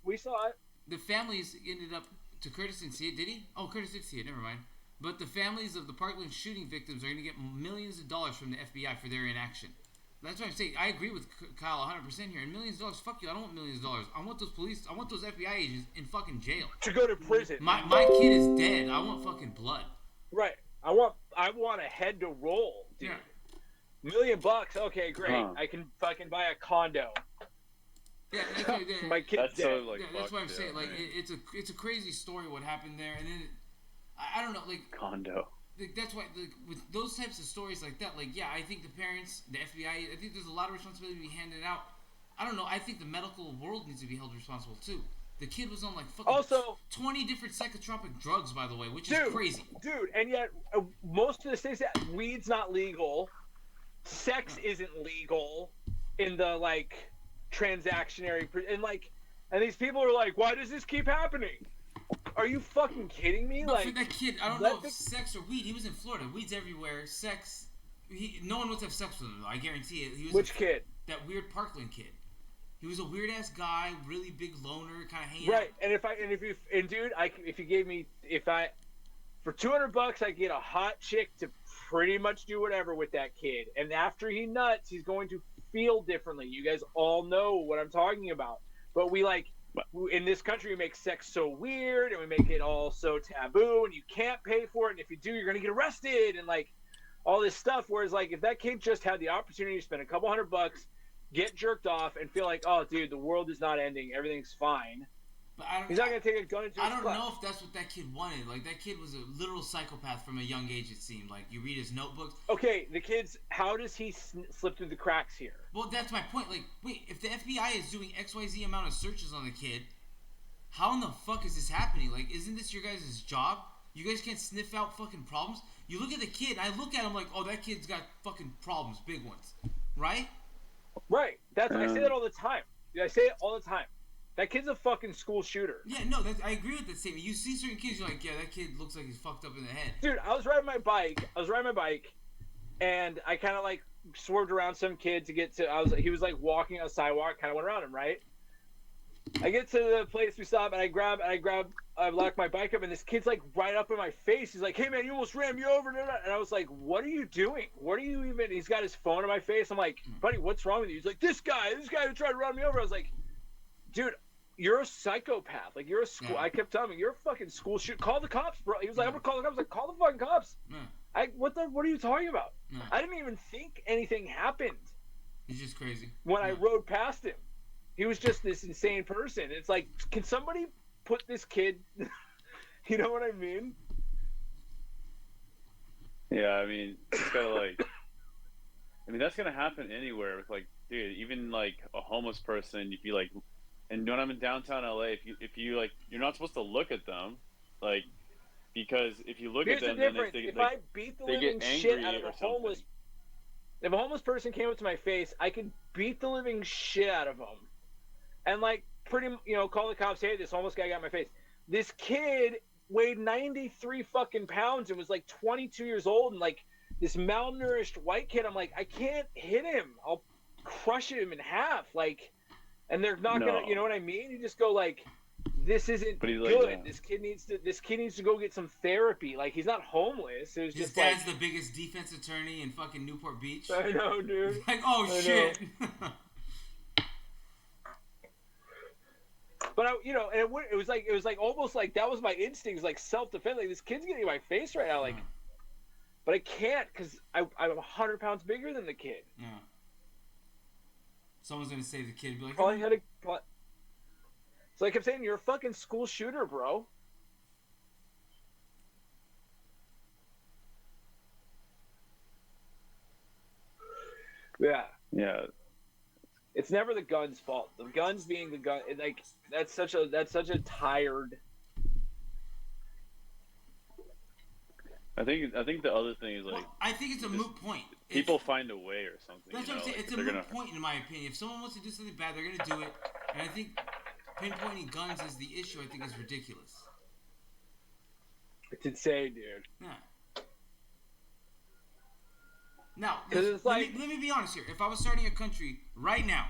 we saw it. the families ended up. To Curtis didn't see it, did he? Oh, Curtis did see it. Never mind. But the families of the Parkland shooting victims are going to get millions of dollars from the FBI for their inaction. That's what I'm saying. I agree with Kyle 100% here. And millions of dollars, fuck you. I don't want millions of dollars. I want those FBI agents in fucking jail. To go to prison. My kid is dead. I want fucking blood. Right. I want a head to roll, dude. Yeah. $1 million. Okay, great. Huh. I can fucking buy a condo. Yeah, My kid's That's dead. so like. yeah, that's what I'm fucked, saying. yeah, Like, man. it's a crazy story what happened there, and then I don't know, like Condo. that's why with those types of stories like that, like yeah, I think the parents, the FBI, I think there's a lot of responsibility to be handed out. I don't know. I think the medical world needs to be held responsible too. The kid was on like fucking Also, 20 different psychotropic drugs, by the way, which dude, is crazy. Dude, and yet most of the states that weed's not legal. sex isn't legal in the like transactionary and these people are like, why does this keep happening? Are you fucking kidding me? But like for that kid, I don't know if sex or weed. He was in Florida. Weed's everywhere. Sex. No one wants to have sex with him. Though. I guarantee it. He was which kid? That weird Parkland kid. He was a weird ass guy, really big loner, kind of hanging Right, out. if you gave me for $200 I get a hot chick to pretty much do whatever with that kid, and after he nuts, he's going to feel differently. You guys all know what I'm talking about, but in this country we make sex so weird and we make it all so taboo, and you can't pay for it, and if you do, you're gonna get arrested and like all this stuff. Whereas like if that kid just had the opportunity to spend a couple $100, get jerked off, and feel like, oh, dude, the world is not ending, everything's fine. But he's not gonna take a gun to his I don't club. know if that's what that kid wanted. Like that kid was a literal psychopath from a young age. It seemed like you read his notebooks. Okay, the kids. How does he slip through the cracks here? Well, that's my point. Like, wait, if the FBI is doing XYZ amount of searches on the kid, how in the fuck is this happening? Like, isn't this your guys' job? You guys can't sniff out fucking problems? You look at the kid, and I look at him like, oh, that kid's got fucking problems, big ones, right? Right. I say that all the time. I say it all the time. That kid's a fucking school shooter. Yeah, no, I agree with that statement. You see certain kids, you're like, yeah, that kid looks like he's fucked up in the head. Dude, I was riding my bike, and I kind of like swerved around some kid to get to. He was like walking on a sidewalk, kind of went around him, right? I get to the place we stop, and I lock my bike up, and this kid's like right up in my face. He's like, "Hey man, you almost ran me over!" And I was like, "What are you doing? What are you even?" He's got his phone in my face. I'm like, "Buddy, what's wrong with you?" He's like, "This guy who tried to run me over." I was like, "Dude, you're a psychopath. Like you're a school." Yeah. I kept telling him, "You're a fucking school shooter. Call the cops, bro." He was like, "I'm gonna call the cops." I was like, "Call the fucking cops." Yeah. What are you talking about? Yeah. I didn't even think anything happened. He's just crazy. When I rode past him, he was just this insane person. It's like, can somebody put this kid? You know what I mean? Yeah, I mean, it's gotta like. I mean, that's gonna happen anywhere. With like, dude, even like a homeless person, if you like. And when I'm in downtown LA, if you like, you're not supposed to look at them, like, because if you look Here's at them, the difference. If I beat the living shit out of a homeless, if a homeless person came up to my face, I could beat the living shit out of them, and like call the cops. Hey, this homeless guy got in my face. This kid weighed 93 fucking pounds and was like 22 years old, and like this malnourished white kid. I'm like, I can't hit him. I'll crush him in half. Like. And they're not gonna, you know what I mean? You just go like, this isn't good. Like, this kid needs to go get some therapy. Like he's not homeless. It was his just dad's like, the biggest defense attorney in fucking Newport Beach. I know, dude. Like, oh shit. But and it was like almost like that was my instinct, like self defense. Like this kid's getting in my face right now, like, but I can't because I'm 100 pounds bigger than the kid. Yeah. Someone's gonna save the kid and be like, so I kept saying, you're a fucking school shooter, bro. Yeah. Yeah. It's never the gun's fault. The guns being the gun, like that's such a tired. I think the other thing is like. Well, I think it's a moot point. People find a way or something. That's what I'm saying. It's a moot point in my opinion. If someone wants to do something bad, they're gonna do it. And I think pinpointing guns as the issue, I think, is ridiculous. It's insane, dude. Yeah. Now, let me be honest here. If I was starting a country right now,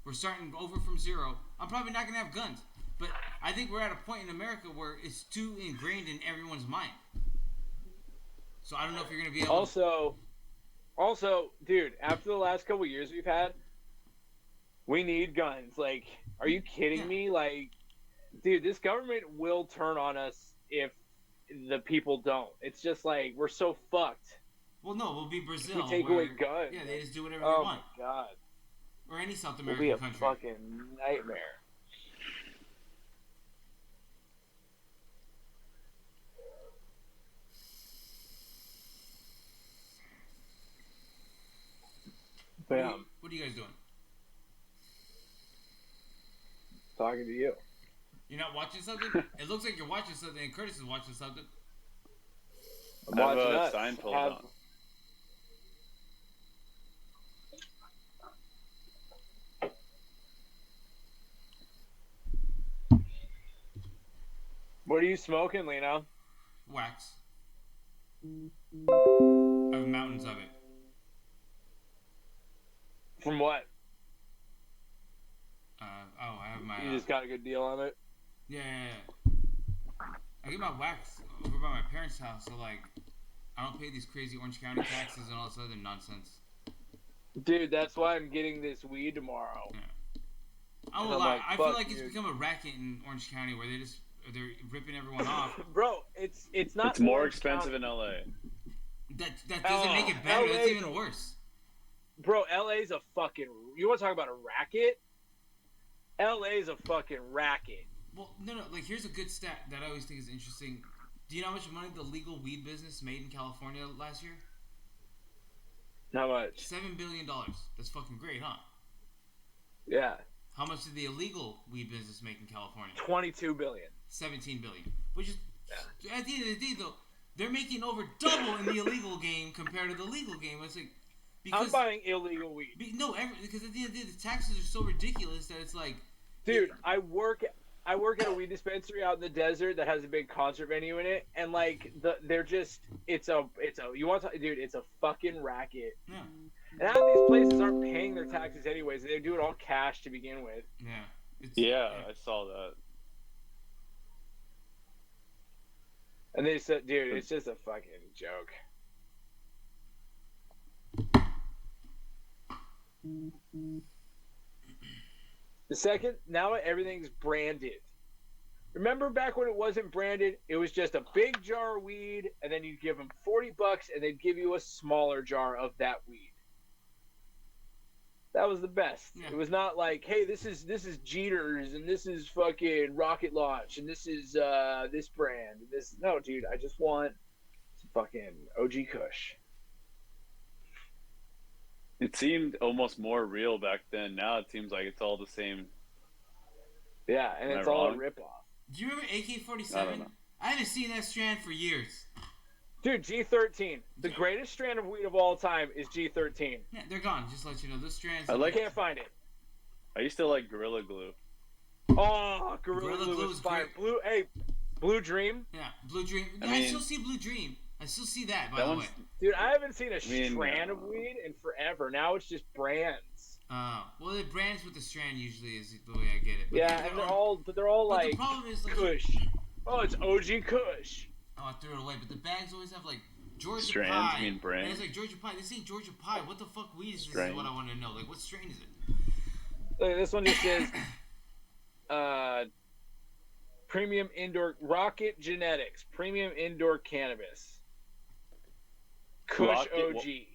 we're starting over from zero, I'm probably not gonna have guns. But I think we're at a point in America where it's too ingrained in everyone's mind. So I don't know if you're gonna be able to... Also, dude, after the last couple of years we've had, we need guns. Like, are you kidding me? Like, dude, this government will turn on us if the people don't. It's just like, we're so fucked. Well, no, we'll be Brazil. If we take away guns. Yeah, they just do whatever they want. Oh, my God. Or any South American country. It'll be a fucking nightmare. What are you guys doing? Talking to you. You're not watching something? It looks like you're watching something, and Curtis is watching something. I'm watching Seinfeld on. What are you smoking, Lino? Wax. I have mountains of it. From what? I have my. You just got a good deal on it. Yeah. I get my wax over by my parents' house, so like, I don't pay these crazy Orange County taxes and all this other nonsense. Dude, that's why I'm getting this weed tomorrow. Yeah. I won't I'm lie. like, I feel fuck, like it's dude. become a racket in Orange County where they're ripping everyone off. Bro, it's not. It's more Orange expensive County. in LA. That doesn't make it better. LA That's even worse. Bro, LA's a fucking. You want to talk about a racket? LA's a fucking racket. Well, no. Like, here's a good stat that I always think is interesting. Do you know how much money the legal weed business made in California last year? How much? $7 billion. That's fucking great, huh? Yeah, How much did the illegal weed business make in California? 22 billion. 17 billion. Which is, at the end of the day, though, they're making over double in the illegal game compared to the legal game. It's like, because I'm buying illegal weed. because at the end of the day, the taxes are so ridiculous that it's like, Dude, I work at a weed dispensary out in the desert that has a big concert venue in it, and like they're just it's a you want to dude, it's a fucking racket. yeah, And half these places aren't paying their taxes anyways. They do it all cash to begin with. yeah. It's, Yeah, I saw that. And they said, dude, it's just a fucking joke. The second, now everything's branded. Remember back when it wasn't branded? It was just a big jar of weed, and then you'd give them $40, and they'd give you a smaller jar of that weed. That was the best. Yeah. It was not like, hey, this is Jeter's, and this is fucking Rocket Launch, and this is this brand. This no, dude, I just want some fucking OG Kush. It seemed almost more real back then. Now it seems like it's all the same. Yeah, and Am I it's all a wrong? ripoff. Do you remember I AK-47? don't know. I haven't seen that strand for years. Dude, G13. The greatest strand of weed of all time is G13. Yeah, they're gone. Just to let you know, those strands. I I like- can't find it. I used to like Gorilla Glue. Oh, Gorilla Gorilla Glue Glue is is fire. great. Blue Dream. Yeah, Blue Dream. I I mean- still see Blue Dream. I still see that, by That the one's way. Dude, I haven't seen a mean, strand of weed in forever. Now it's just brands. Well, the brands with the strand usually is the way I get it. But Yeah, and they're all but like the problem is like, Kush. Oh, it's OG Kush. oh, I threw it away. But the bags always have like Georgia Strands Pie. mean brand? And it's like Georgia Pie. This ain't Georgia Pie. What the fuck weed is this? Is Strain. what I want to know. Like, what strain is it? Look, this one just says premium indoor Rocket Genetics, premium indoor cannabis. Kush Rocket- OG.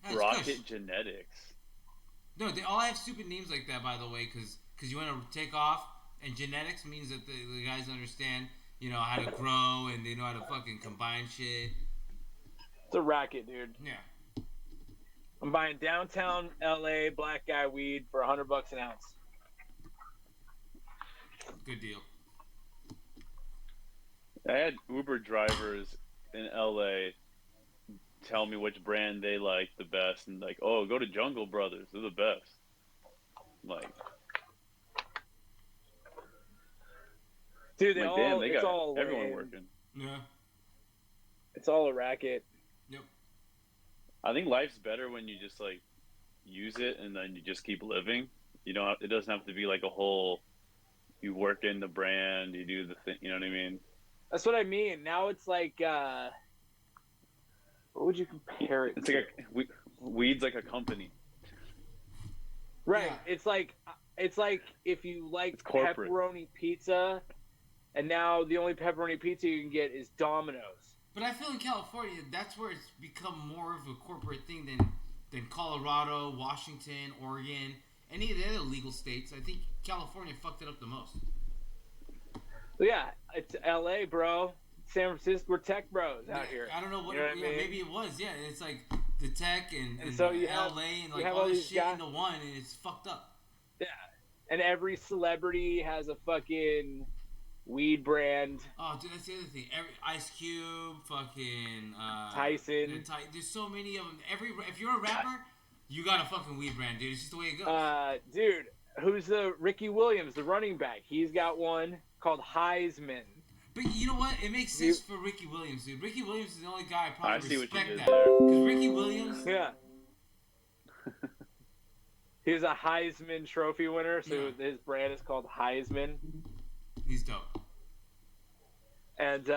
That's Rocket Kush. Genetics. No, they all have stupid names like that, by the way, because you want to take off, and genetics means that the guys understand, you know, how to grow, and they know how to fucking combine shit. It's a racket, dude. Yeah. I'm buying downtown LA black guy weed for $100 an ounce. Good deal. I had Uber drivers in LA tell me which brand they like the best, and like, oh, go to Jungle Brothers, they're the best. Like, Dude, they like all damn, they it's got all everyone lame. working. Yeah. It's all a racket. Yep. I think life's better when you just like use it and then you just keep living. You don't. It doesn't have to be like a whole. You work in the brand. You do the thing. You know what I mean? That's what I mean. Now it's like what would you compare it It's to? like weed's like a company. Right. Yeah. It's like if you like It's corporate. pepperoni pizza, and now the only pepperoni pizza you can get is Domino's. But I feel in California, that's where it's become more of a corporate thing than Colorado, Washington, Oregon, any of the other legal states. I think California fucked it up the most. So yeah, it's LA, bro. San Francisco, we're tech bros out here. I don't know what. You know what I mean? Maybe it was. Yeah, it's like the tech and so you have- LA and you like have all all this these shit guys- into one, and it's fucked up. Yeah. And every celebrity has a fucking weed brand. Oh, dude, that's the other thing. Ice Cube, fucking Tyson. There's so many of them. If you're a rapper, you got a fucking weed brand, dude. It's just the way it goes. Dude, who's the Ricky Williams, the running back? He's got one called Heisman. But you know what? It makes sense for Ricky Williams, dude. Ricky Williams is the only guy I I probably see what you respect did that. there. Because Ricky Williams, Yeah. He's a Heisman Trophy winner, so his brand is called Heisman. he's dope. And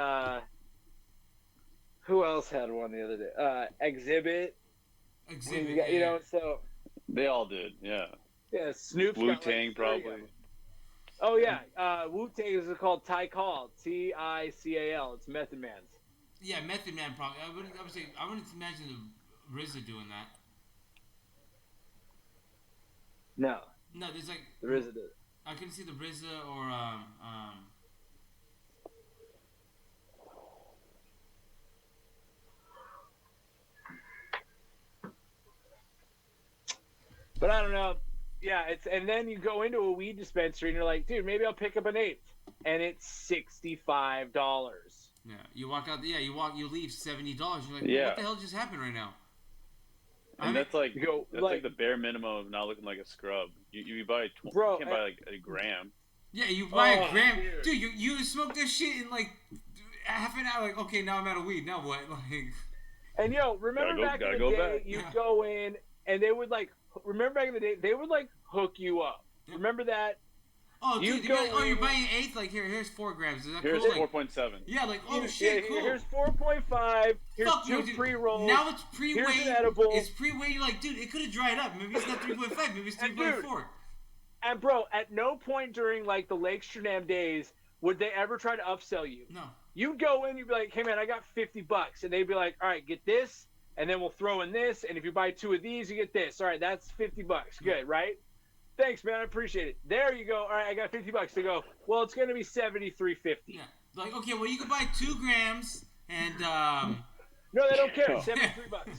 who else had one the other day? Exhibit. Exhibit. You know, so They all did, yeah. yeah, Snoop's got, like, Wu-Tang 30 probably. of them. Oh yeah, Wu-Tang is called Tical, Tical. It's Method Man's. Yeah, Method Man probably. I wouldn't imagine the RZA doing that. No, No, there's like there isn't. I couldn't see the RZA or But I don't know. Yeah, it's and then you go into a weed dispensary and you're like, dude, maybe I'll pick up an eighth, and it's $65. yeah. You walk out. Yeah, you leave $70. You're like, Yeah. what the hell just happened right now? And that's like You go, that's like the bare minimum of not looking like a scrub. You buy Bro, you can't buy like a gram. Yeah, you buy a gram, dude. dude. You smoke that shit in like half an hour. Like, okay, now I'm out of weed. Now what? Like, And yo, remember back in the day, you'd go in and they would like. Remember back in the day, they would like hook you up. Yep. Remember that? oh, You dude, go you're in- buying an eighth. Like, here's 4 grams. Is that Here's cool? Like, 4.7. yeah, like, oh Yeah, shit, cool. Here's 4.5. Here's Fuck 2 you, dude. pre-rolls. Now it's Here's pre-weighed. an edible. It's pre-weighed. You're like, dude, it could have dried up. Maybe it's not 3.5. Maybe it's And dude, 3.4. And bro, at no point during like the Lake Stringham days would they ever try to upsell you. No. You'd go in, you'd be like, hey man, I got $50, and they'd be like, all right, get this, and then we'll throw in this, and if you buy 2 of these, you get this. All right, that's $50. Good, right? Thanks, man, I appreciate it. There you go. All right, I got $50. They go, well, it's gonna be $73.50. Yeah. Like, okay, well, you can buy 2 grams and No, they don't care. No. $73.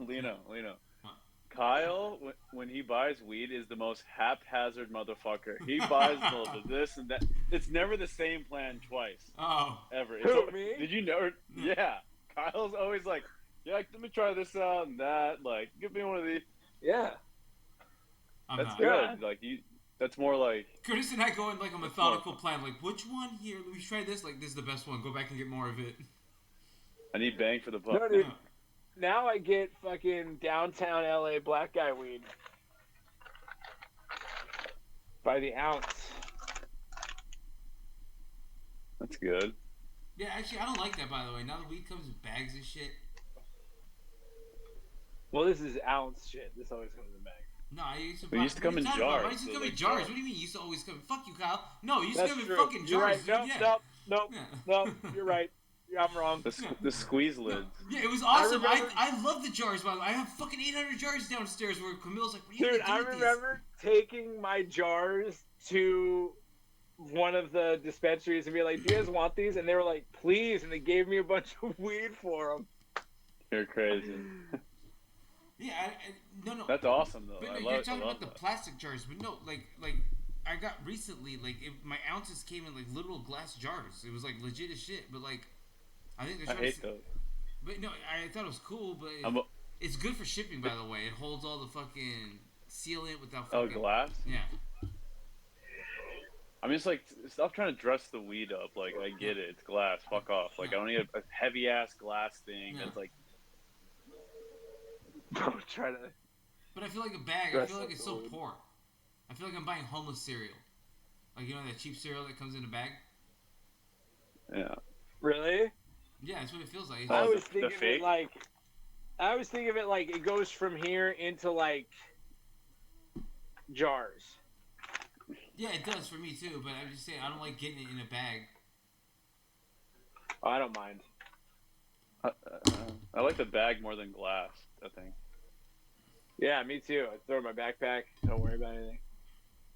Lino. Kyle, when he buys weed, is the most haphazard motherfucker. He buys this and that. It's never the same plan twice, oh, ever. Who, me? Did you know? Yeah. Kyle's always like, yeah, let me try this out and that. Like, give me one of these. Yeah. I'm That's not. good. Yeah. Like, that's more like, Curtis and I go in like a methodical plan. Like, which one here? Let me try this. Like, this is the best one. Go back and get more of it. I need bang for the buck. No, dude. Now I get fucking downtown LA black guy weed by the ounce. That's good. Yeah, actually, I don't like that, by the way. Now the weed comes in bags and shit. Well, this is ounce shit. This always comes in bags. No, I used to. It used to come in Why jars, used to so come in like jars? jars. What do you mean? Used to always come? Fuck you, Kyle. No, it used to That's come in true. fucking You're jars. right. Dude. Nope, Yeah. nope. You're right. I'm wrong. The squeeze lids. Yeah, it was awesome. remember- I love the jars, by the way. I have fucking 800 jars downstairs where Camille's like, what are you Dude, gonna I do with these? remember taking my jars to one of the dispensaries and be like, do you guys want these? And they were like, please. And they gave me a bunch of weed for them. You're crazy. Yeah, no. That's awesome though. But I no, love, you're I talking love about the that. plastic jars, but no, like I got recently, like my ounces came in like literal glass jars. It was like legit as shit. But like, I think they're I trying hate to. those. But no, I thought it was cool. But it's good for shipping, by the way. It holds all the fucking sealant without Oh, fucking. glass? Yeah. I mean, it's like, stop trying to dress the weed up. Like, I get it. It's glass. Fuck off. Like, I don't need a heavy ass glass thing Yeah. that's like, Don't try to. But I feel like a bag. I Dress feel like up it's so food. poor. I feel like I'm buying homeless cereal. Like, you know that cheap cereal that comes in a bag. yeah. Really? Yeah, that's what it feels like. Oh, I the- always the think of fake? it like. I always think of it like it goes from here into like jars. Yeah, it does for me too. But I'm just saying, I don't like getting it in a bag. Oh, I don't mind. I like the bag more than glass, I think. Yeah, me too. I throw it in my backpack. Don't worry about anything.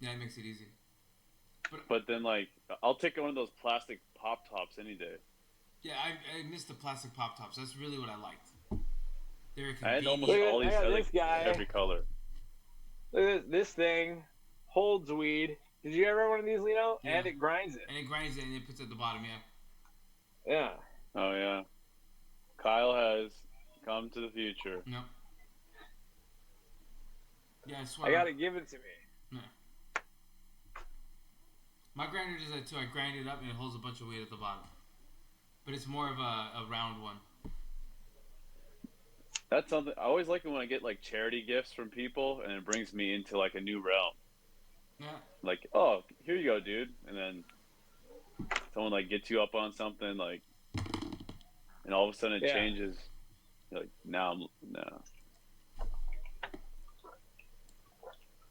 Yeah, it makes it easy. But then, like, I'll take one of those plastic Pop Tops any day. Yeah, I miss the plastic pop tops. That's really what I liked. They were I had convenient. almost Look at- all these, I got I like this guy. every color. Look at this thing. Holds weed. Did you ever have one of these, Lino? Yeah. And it grinds it. And it grinds it and it puts it at the bottom, yeah. Yeah. Oh, yeah. Kyle has come to the future. No. Yeah, I swear. I gotta give it to me. My grinder does that too. I grind it up and it holds a bunch of weight at the bottom. But it's more of a round one. That's something I always like it when I get like charity gifts from people, and it brings me into like a new realm. Yeah. Like, oh, here you go, dude, and then someone like gets you up on something, like, and all of a sudden it changes. You're like, no.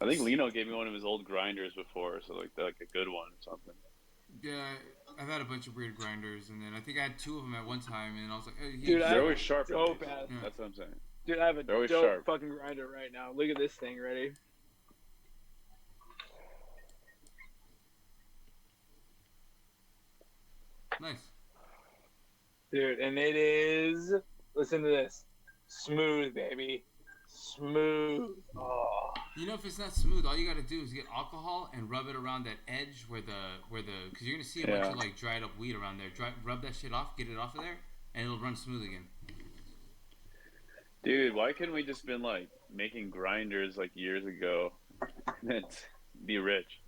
I think Lino gave me one of his old grinders before, so like a good one or something. Yeah, I've had a bunch of weird grinders, and then I think I had 2 of them at one time, and I was like, hey, Dude, They're always sharp. dope ass. Yeah. That's what I'm saying. Dude, I have a They're always dope sharp. fucking grinder right now. Look at this thing. Ready? Nice. Dude, and it is. Listen to this. Smooth, baby. Smooth. Oh. You know, if it's not smooth, all you gotta do is get alcohol and rub it around that edge where because you're gonna see a bunch of like dried up weed around there. Rub that shit off, get it off of there, and it'll run smooth again. Dude, why couldn't we just been like making grinders like years ago and be rich?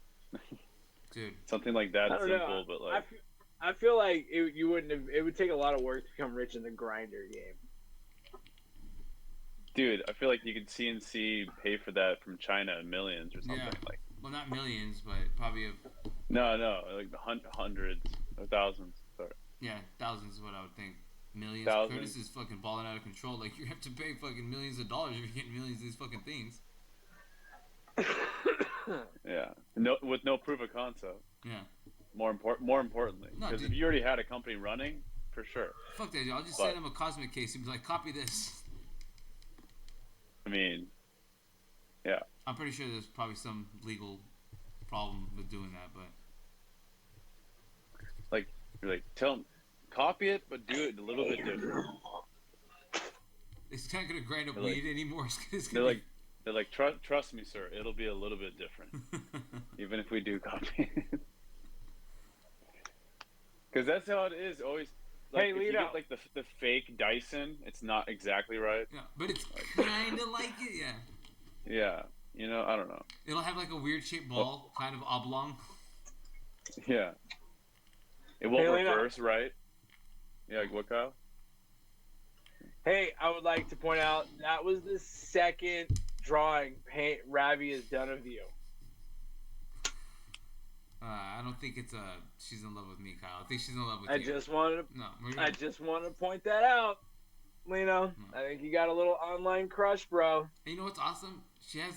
Dude, Something like that I don't simple, know. but like I feel like you wouldn't have. It would take a lot of work to become rich in the grinder game. dude, I feel like you could CNC pay for that from China in millions or something. Yeah. Like, well, not millions, but probably no, like the hundreds or thousands. Sorry. thousands is what I would think. Millions. Thousands. Curtis is fucking balling out of control. Like, you have to pay fucking millions of dollars if you're getting millions of these fucking things. Yeah, no, with no proof of concept. Yeah. More importantly, No, because dude. if you already had a company running, for sure. Fuck that, dude. I'll just But- send him a Cosmic case and be like, copy this. I mean, I'm pretty sure there's probably some legal problem with doing that, but you're like, tell them, copy it, but do it a little bit different. it's not gonna grind up They're like- weed anymore. It's They're gonna like, trust me, sir, it'll be a little bit different, even if we do copy. Because that's how it is. Always. Like, Hey, if you Lito. get like the fake Dyson, it's not exactly right. yeah, but it's kind of like it, yeah. Yeah, you know, I don't know. It'll have like a weird shaped ball, kind of oblong. Yeah, it won't Hey, Lito. reverse, right? Yeah, like what, Kyle? Hey, I would like to point out that was the second drawing Ravi has done of you. I don't think it's she's in love with me, Kyle. I think she's in love with I you. just wanted to. No, I just want to point that out, Lino. I think you got a little online crush, bro. And you know what's awesome? She has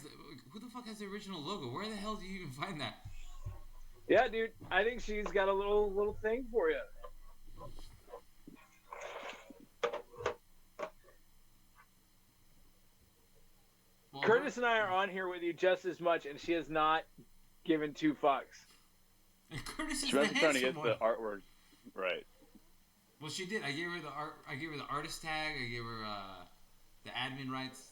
who the fuck has the original logo? Where the hell do you even find that? Yeah, dude. I think she's got a little thing for you. Well, Curtis and I are on here with you just as much, and she has not given 2 fucks. Curtis is She the must be trying to handsome get one. the artwork right. Well, she did. I gave her the art. I gave her the artist tag. I gave her the admin rights.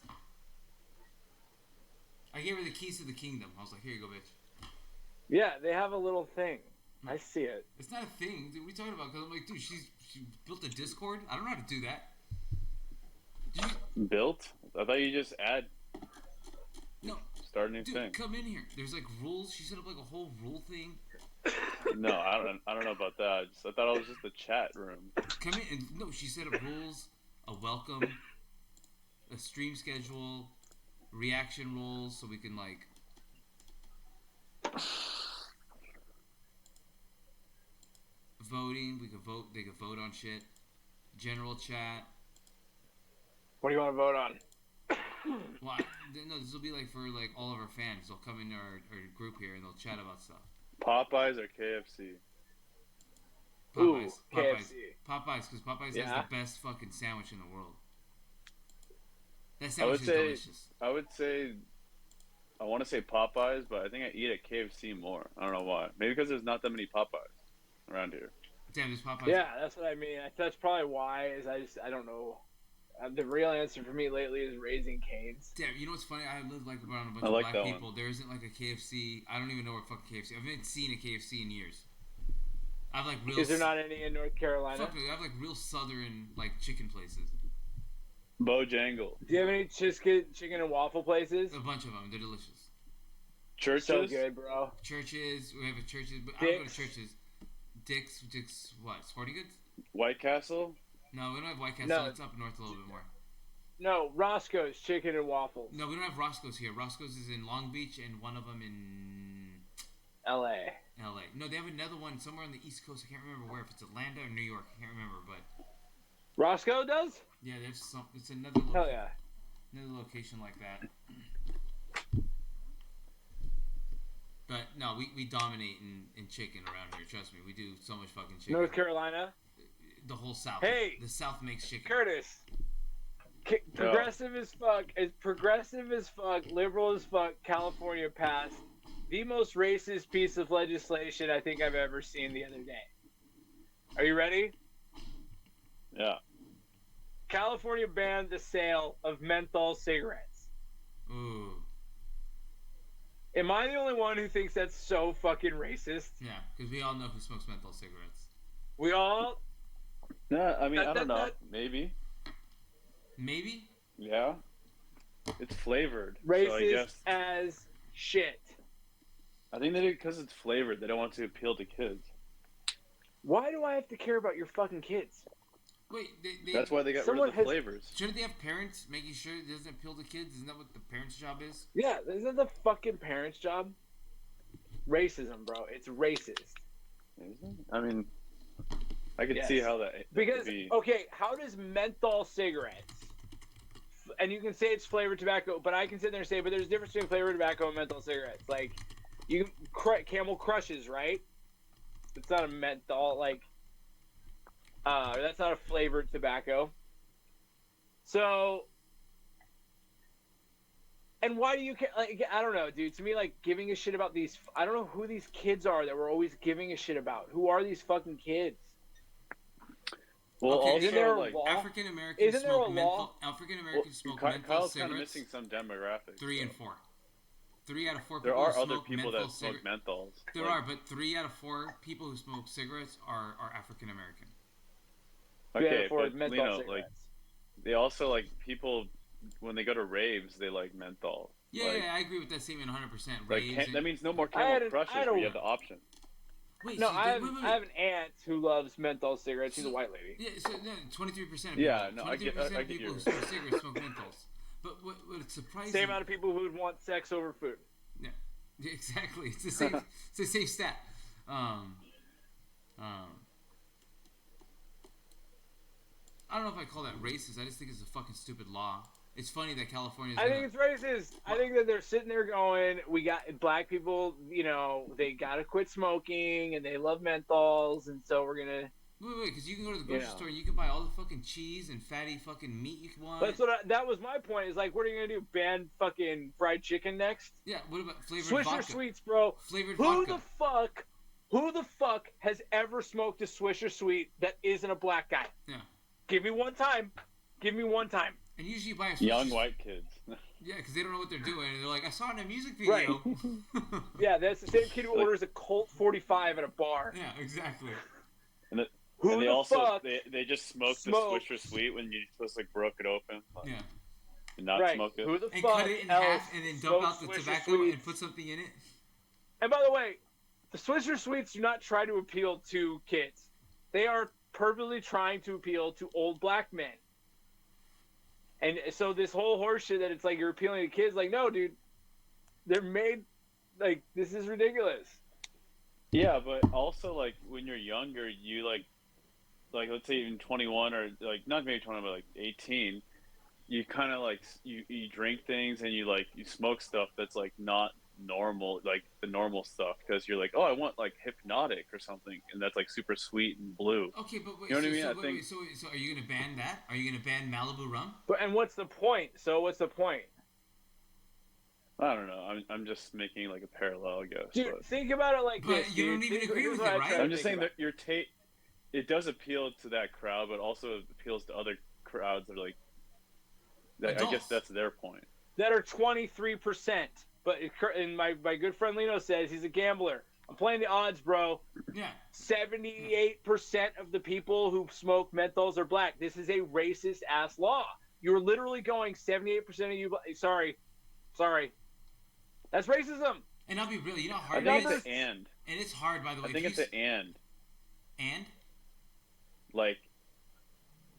I gave her the keys to the kingdom. I was like, "Here you go, bitch." Yeah, they have a little thing. I see it. It's not a thing, dude. What are you talking about? Because I'm like, dude, she built a Discord. I don't know how to do that. Built? I thought you just No, start a new dude, thing. come in here. There's like rules. She set up like a whole rule thing. No, I don't know about that. I thought it was just a chat room. Come in and no, she set up rules, a welcome, a stream schedule, reaction roles, so we can like. Voting, we could vote. They could vote on shit. General chat. What do you want to vote on? Well, no, this will be like for like all of our fans. They'll come in our group here and they'll chat about stuff. Popeyes or KFC? Ooh, Popeyes, KFC. Popeyes, because Popeyes Yeah. has the best fucking sandwich in the world. That I sandwich would is say delicious. I want to say Popeyes, but I think I eat at KFC more. I don't know why. Maybe because there's not that many Popeyes around here. Damn, this Popeyes. Yeah, that's what I mean. That's probably why. I don't know. The real answer for me lately is Raising Cane's. Damn, you know what's funny? I live like around a bunch I of like black that people. There isn't like a KFC. I don't even know where fucking KFC. I haven't seen a KFC in years. I've like real. Is there not any in North Carolina? Fuck, I have like real southern like chicken places. Bojangle. Do you have any chicken and waffle places? A bunch of them. They're delicious. Churches. So good, bro. Churches. We have a churches, but I don't go to Dick's. churches. Dick's what? Sporting Goods? White Castle. No, we don't have White Castle. No. It's up north a little bit more. No, Roscoe's Chicken and Waffles. No, we don't have Roscoe's here. Roscoe's is in Long Beach and one of them in L.A. LA. No, they have another one somewhere on the East Coast. I can't remember where. If it's Atlanta or New York, I can't remember. But Roscoe does? yeah, there's some. It's another Hell yeah. another location like that. But no, we dominate in chicken around here. Trust me, we do so much fucking chicken. North Carolina. The whole South. Hey! The South makes chicken. Curtis. Progressive as fuck. As progressive as fuck. Liberal as fuck. California passed the most racist piece of legislation I think I've ever seen the other day. Are you ready? Yeah. California banned the sale of menthol cigarettes. Ooh. Am I the only one who thinks that's so fucking racist? Yeah, because we all know who smokes menthol cigarettes. We all. No, I mean, I don't know. that- Maybe. Maybe? Yeah. It's flavored. Racist So I guess. as shit. I think they do because it's flavored. They don't want to appeal to kids. Why do I have to care about your fucking kids? Wait, they That's why they got rid Someone of the has- flavors. shouldn't they have parents making sure it doesn't appeal to kids? Isn't that what the parents' job is? Yeah, isn't the fucking parents' job? Racism, bro. It's racist. I mean, I could Yes. see how that Because, could be. okay, how does menthol cigarettes, and you can say it's flavored tobacco, but I can sit there and say, but there's a difference between flavored tobacco and menthol cigarettes. Like, you Camel Crushes, right? It's not a menthol, like, that's not a flavored tobacco. So, and why do you care? Like, I don't know, dude. To me, like, giving a shit about these, I don't know who these kids are that we're always giving a shit about. Who are these fucking kids? Well, Okay, also isn't there a like law? African Americans Isn't there a smoke menthol. law? African well, Americans smoke menthol Kyle's kind of cigarettes. missing some demographics. 3 and so. 4. 3 out of 4 There people are who other smoke people menthol that smoke cigarettes. menthols. There like- are, but 3 out of 4 people who smoke cigarettes are African American. Okay, for but menthol Lino, like cigarettes. they also like people when they go to raves, they like menthol. Yeah, like, yeah, I agree with that statement 100%. like Raves and- that means no more I had Camel an- Crushes I had where a- you have the option. Wait, No, so I have, wait, wait, I have an aunt who loves menthol cigarettes. She's a white lady. Yeah, so no, 23% of Yeah, people, no, I get- 23% I of get people who your- smoke cigarettes smoke menthols. But what's surprising? Same amount of people who would want sex over food. Yeah, exactly. It's the same. It's the same stat. I don't know if I call that racist. I just think it's a fucking stupid law. It's funny that California. I think it's racist. I think that they're sitting there going, we got black people, you know, they got to quit smoking and they love menthols. And so we're going to. Wait, because you can go to the grocery Yeah. store and you can buy all the fucking cheese and fatty fucking meat you want. That's what that was my point. Is like, what are you going to do? Ban fucking fried chicken next? Yeah, what about flavored Swisher vodka? Sweets, bro. Flavored Who vodka. the fuck has ever smoked a Swisher Sweet that isn't a black guy? Yeah. Give me one time. Give me one time. And usually you buy a Young Swisher- white kids. Yeah, because they don't know what they're doing. And they're like, I saw it in a music video. Yeah, that's the same kid who Like- orders a Colt 45 at a bar. Yeah, exactly. Who and they the also fuck? they just smoke the smokes- Swisher Sweet when you're supposed to like broke it open like, Yeah. and not Right. smoke it. Who the And fuck cut it in else half and then dump out the smokes Swisher tobacco Sweets? and put something in it. And by the way, the Swisher Sweets do not try to appeal to kids. They are purposely trying to appeal to old black men. And so this whole horseshit that it's like you're appealing to kids, like, no, dude. They're made, like, this is ridiculous. Yeah, but also like when you're younger, you like let's say even 21 or like not maybe 21 but like 18, you kind of like you drink things and you smoke stuff that's like not normal, like the normal stuff, because you're like, oh, I want like Hypnotic or something, and that's like super sweet and blue. Okay, but wait, You know what so, I mean? so, I wait, think- wait, so are you gonna ban that? Are you gonna ban Malibu rum? But and what's the point? So what's the point? I don't know. I'm just making like a parallel, I guess. Dude, But think about it like But this. you dude. don't even Think- agree here's with what it, I right? try to I'm just think saying about. that your it does appeal to that crowd, but also appeals to other crowds that are like. I Adults. guess that's their point. That are 23%. But and my good friend Lino says he's a gambler. I'm playing the odds, bro. Yeah. 78% of the people who smoke menthols are black. This is a racist ass law. You're literally going 78% of you. Sorry. That's racism. And I'll be real. You know how I hard think it is. it's an and. And it's hard, by the way. I think it's an and. And Like,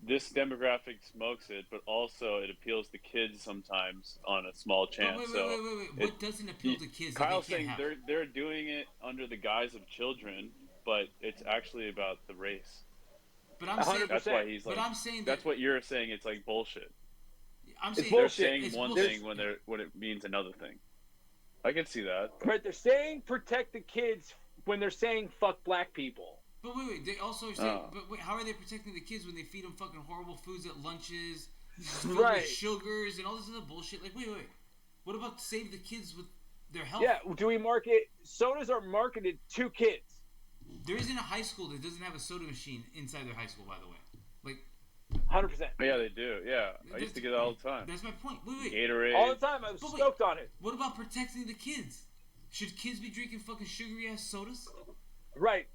this demographic smokes it, but also it appeals to kids sometimes on a small chance. Wait. What doesn't appeal to kids that Kyle's they can't saying have? they're doing it under the guise of children, but it's actually about the race. But I'm saying, 100%. That's why he's like. but I'm saying That's that what you're saying. It's like bullshit. I'm It's saying They're bullshit. saying It's one bullshit. thing when it means another thing. I can see that. Right, they're saying protect the kids when they're saying fuck black people. But wait, they also are saying, Oh. but wait, how are they protecting the kids when they feed them fucking horrible foods at lunches, filled Right. with sugars and all this other bullshit? Like, wait, what about save the kids with their health? Yeah, do we market sodas are marketed to kids? There isn't a high school that doesn't have a soda machine inside their high school, by the way. Like, 100%. Yeah, they do. Yeah, I used to get that all the time. that's my point. Wait. Gatorade. All the time. I was But wait. stoked on it. What about protecting the kids? Should kids be drinking fucking sugary ass sodas? Right.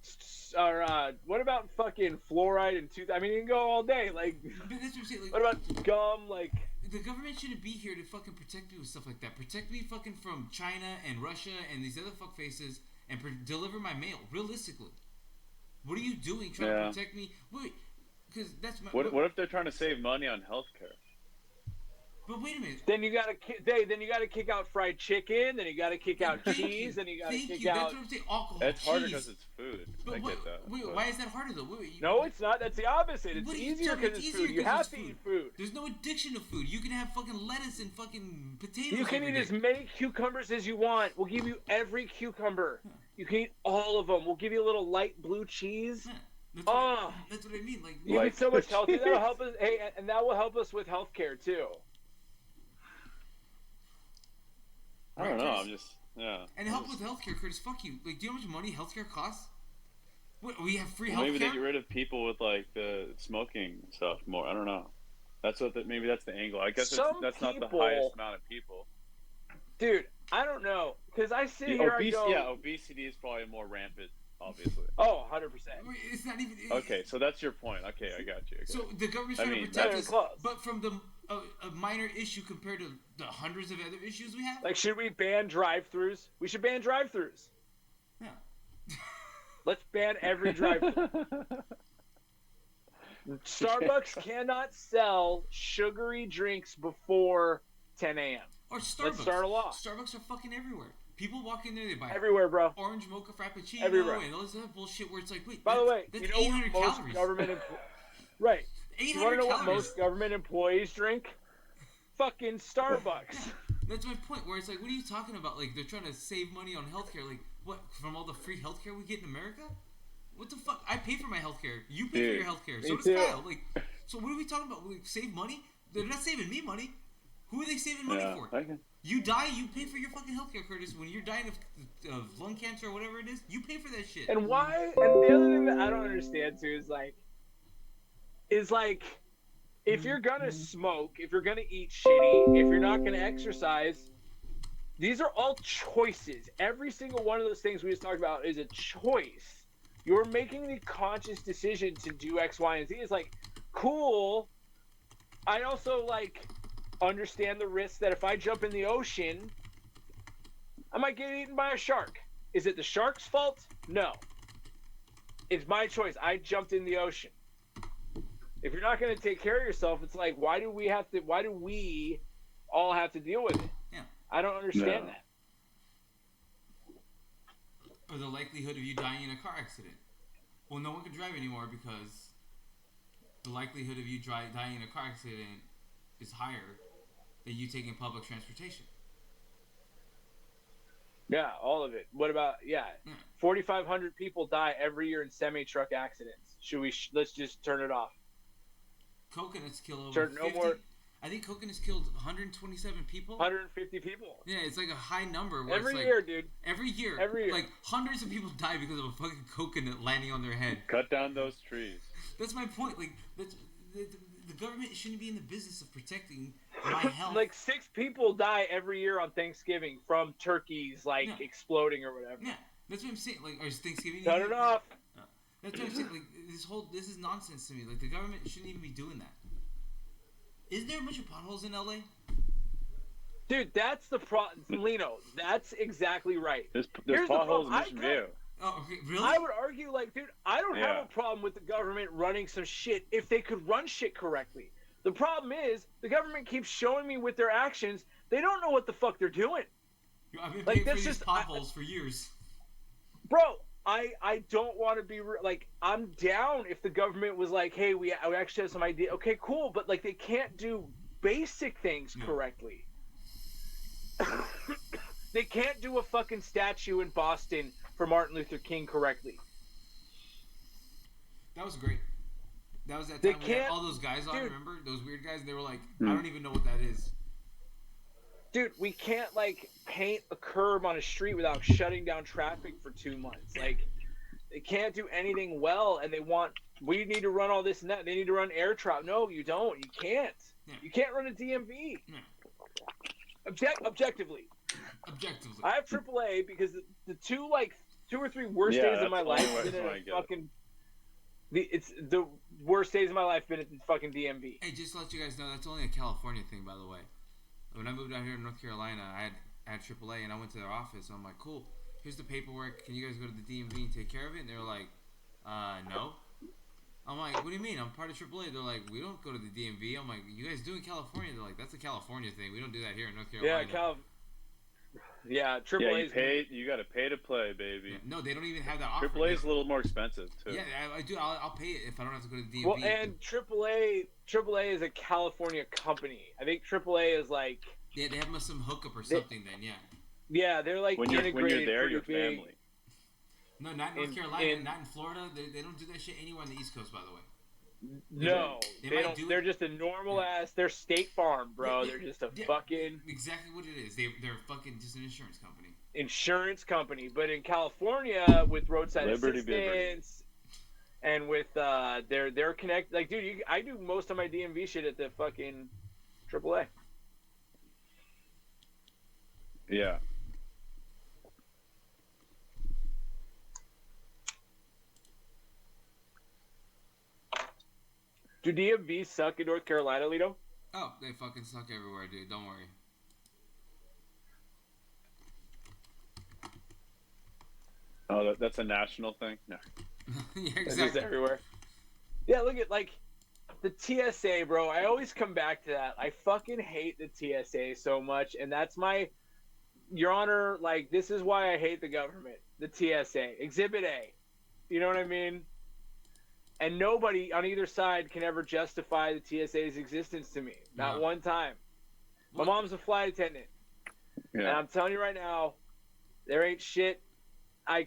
Or what about fucking fluoride and tooth? I mean, you can go all day. Like, But that's what I'm saying. Like, what about gum? Like, the government shouldn't be here to fucking protect me with stuff like that. Protect me fucking from China and Russia and these other fuckfaces and deliver my mail. Realistically, what are you doing trying Yeah. to protect me? Wait, because that's my. What if they're trying to save money on healthcare? But wait a minute. then you gotta kick out fried chicken. Then you gotta kick out Thank cheese. you. Then you gotta Thank kick you. out. That's what I'm saying. Alcohol, It's harder cheese. because it's food. But I wait, get that. wait, but- why is that harder though? Wait, No, it's not. That's the opposite. It's What are you easier talking- because it's it's easier food. You 'cause have it's to food. eat food. There's no addiction to food. You can have fucking lettuce and fucking potatoes. You can every eat as day. many cucumbers as you want. We'll give you every cucumber. You can eat all of them. We'll give you a little light blue cheese. Yeah, Oh. that's what I mean. Like, You Like- eat so much healthier. That'll help us. Hey, and that will help us with healthcare too. I don't know. Right, I'm just and help with healthcare, Curtis. Fuck you. Like, do you know how much money healthcare costs? What, we have free Well, maybe they healthcare? get rid of people with like the smoking stuff more. I don't know. That's what. Maybe that's the angle. I guess Some that's not the people- highest amount of people. Dude, I don't know. Because I sit The here obesity, I go, obesity is probably more rampant, obviously. oh, 100%. Wait, it's not even. Okay, so that's your point. Okay, I got you. So the government's I trying mean, to protect that's us, close. but from a minor issue compared to the hundreds of other issues we have. Like, should we ban drive-thrus? We should ban drive-thrus. Yeah. Let's ban every drive-thru. Starbucks cannot sell sugary drinks before 10 a.m. Or Starbucks. Let's start a law. Starbucks are fucking everywhere. People walk in there, they buy Everywhere, bro. orange mocha frappuccino Everywhere. and all this other bullshit where it's like, wait, By the way, that's you know 800 what most calories. government right. You want 800 to know what calories. most government employees drink? Fucking Starbucks. That's my point. Where it's like, what are you talking about? Like, they're trying to save money on healthcare. Like, what, from all the free healthcare we get in America? What the fuck? I pay for my healthcare. You pay for Dude, your healthcare. me So does too. Kyle. Like, so what are we talking about? Like, save money? They're not saving me money. Who are they saving money Yeah, for? I can. You die, you pay for your fucking healthcare, Curtis. When you're dying of lung cancer or whatever it is, you pay for that shit. And why? And the other thing that I don't understand too is like, if you're gonna smoke, if you're gonna eat shitty, if you're not gonna exercise, these are all choices. Every single one of those things we just talked about is a choice. You're making the conscious decision to do X, Y, and Z. It's like, cool. I also like understand the risk that if I jump in the ocean, I might get eaten by a shark. Is it the shark's fault? No. It's my choice. I jumped in the ocean. If you're not going to take care of yourself, it's like, why do we all have to deal with it? Yeah. I don't understand No. that. Or the likelihood of you dying in a car accident. Well, no one can drive anymore because the likelihood of you dying in a car accident is higher than you taking public transportation. Yeah, all of it. What about, Yeah. 4,500 people die every year in semi-truck accidents. Let's just turn it off. Coconuts kill over Sure, no 50. more- I think coconuts killed 127 people. 150 people. Yeah, it's like a high number. Where Every it's like, year, dude. Every year. Every year. Like, hundreds of people die because of a fucking coconut landing on their head. Cut down those trees. That's my point. Like, the government shouldn't be in the business of protecting my health. Like 6 people die every year on Thanksgiving from turkeys like Yeah. exploding or whatever. Yeah, that's what I'm saying. Like, or is Thanksgiving? Cut it off. That's what I'm saying. Like, this is nonsense to me. Like, the government shouldn't even be doing that. Is there a bunch of potholes in LA? Dude, that's the problem, Lino. That's exactly right. There's Here's the potholes in problem. Mission Viejo. Oh, okay, really? I would argue, like, dude, I don't have Yeah. a problem with the government running some shit if they could run shit correctly. The problem is the government keeps showing me with their actions they don't know what the fuck they're doing. I've been Like, paying for that's these just- potholes for years. Bro, I don't want to be like, I'm down if the government was like, hey, we actually have some idea. Okay, cool, but like they can't do basic things No. correctly. They can't do a fucking statue in Boston for Martin Luther King correctly. That was great. That was that They time we had can't- all those guys on, dude. remember? Those weird guys? And they were like, Hmm. I don't even know what that is. Dude, we can't like paint a curb on a street without shutting down traffic for 2 months. Like, they can't do anything well, and we need to run all this and that. They need to run air traffic. No, you don't. You can't. Yeah. You can't run a DMV. Yeah. Objectively, Objectively. I have AAA because the two or three worst Yeah, days of my that's the life only been in reason I a get it. fucking. It's the worst days of my life been at the fucking DMV. Hey, just to let you guys know, that's only a California thing, by the way. When I moved out here to North Carolina, I had AAA, and I went to their office, and I'm like, cool, here's the paperwork. Can you guys go to the DMV and take care of it? And they were like, no. I'm like, what do you mean? I'm part of AAA. They're like, we don't go to the DMV. I'm like, you guys do in California? They're like, that's a California thing. We don't do that here in North Carolina. Yeah, Yeah, AAA. you pay. You got to pay to play, baby. Yeah, no, they don't even have that offer. AAA is a little more expensive too. Yeah, I do. I'll pay it if I don't have to go to the DMV. Well, and AAA is a California company. I think AAA is like, Yeah, they have some hookup or something then, yeah. yeah, they're like When you're integrated. there, you're pretty big. family. No, not in North In- Carolina, in- not in Florida. They don't do that shit anywhere on the East Coast, by the way. No, They they might don't. do They're it- just a normal ass. They're State Farm, bro. Yeah, They're just a yeah. fucking Exactly what it is. They're fucking just an insurance company. insurance company. But in California, with roadside Liberty assistance and with they're connected. Like, dude, I do most of my DMV shit at the fucking AAA. Yeah. Do DMV suck in North Carolina, Lito? Oh, they fucking suck everywhere, dude. Don't worry. Oh, that's a national thing. No. Yeah, It's just exactly. everywhere. Yeah, look at like the TSA, bro. I always come back to that. I fucking hate the TSA so much, and that's my, Your Honor. Like, this is why I hate the government. The TSA, Exhibit A. You know what I mean? And nobody on either side can ever justify the TSA's existence to me. Not No. one time. My What? mom's a flight attendant. And Yeah. I'm telling you right now, there ain't shit. I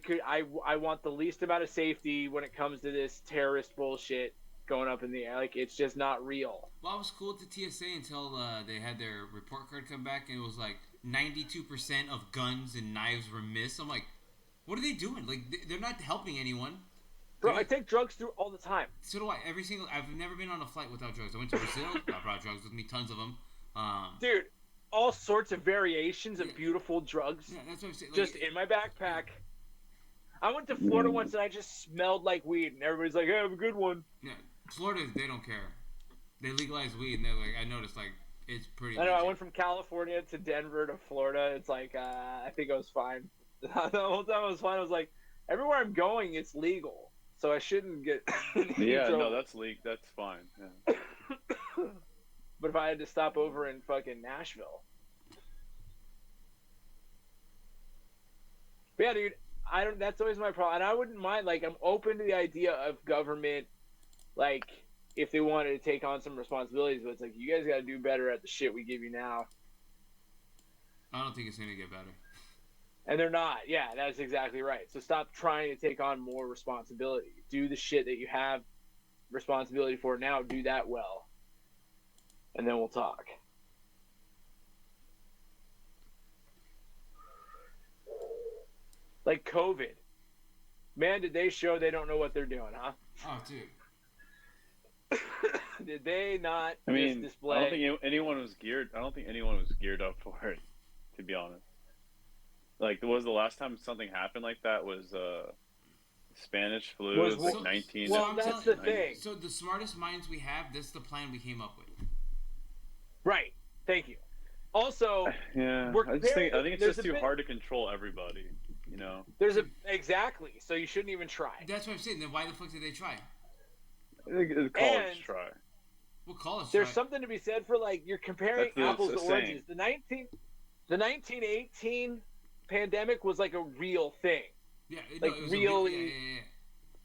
want the least amount of safety when it comes to this terrorist bullshit going up in the air. Like, it's just not real. Well, I was cool at the TSA until they had their report card come back, and it was like 92% of guns and knives were missed. I'm like, what are they doing? Like, they're not helping anyone. Bro, I take drugs through all the time. So do I. I've never been on a flight without drugs. I went to Brazil. I brought drugs with me, tons of them. Dude, all sorts of variations of Yeah. beautiful drugs Yeah, that's what I'm saying. Like, just in my backpack. I went to Florida once and I just smelled like weed, and everybody's like, hey, have a good one. yeah, Florida, they don't care. They legalize weed, and they're like, I noticed, like, it's pretty. I know, I legit. went from California to Denver to Florida. It's like, I think I was fine. The whole time I was fine. I was like, everywhere I'm going, it's legal. So I shouldn't get in Yeah. trouble. No, that's leak. That's fine. Yeah. But if I had to stop over in fucking Nashville. But yeah, dude, that's always my problem. And I wouldn't mind, like, I'm open to the idea of government, like, if they wanted to take on some responsibilities, but it's like, you guys got to do better at the shit we give you now. I don't think it's gonna get better. And they're not. Yeah, that's exactly right. So stop trying to take on more responsibility. Do the shit that you have responsibility for now. Do that well. And then we'll talk. Like COVID. Man, did they show they don't know what they're doing, huh? Oh, dude. Did they not I mean, display? I don't think anyone was geared. I don't think anyone was geared up for it, to be honest. Like, was the last time something happened like that was Spanish flu? Was- It was like well- 19. well, I'm that's telling the you, thing. So the smartest minds we have, this is the plan we came up with. Right. Thank you. Also, Yeah, we're I think comparing- it's there's just a too bit- hard to control everybody. You know, exactly. So you shouldn't even try. That's what I'm saying. Then why the fuck did they try? I think the college And- try. What college? There's try? something to be said for like you're comparing That's apples to the oranges. The 1918 pandemic was like a real thing. Yeah, like, it was really- yeah.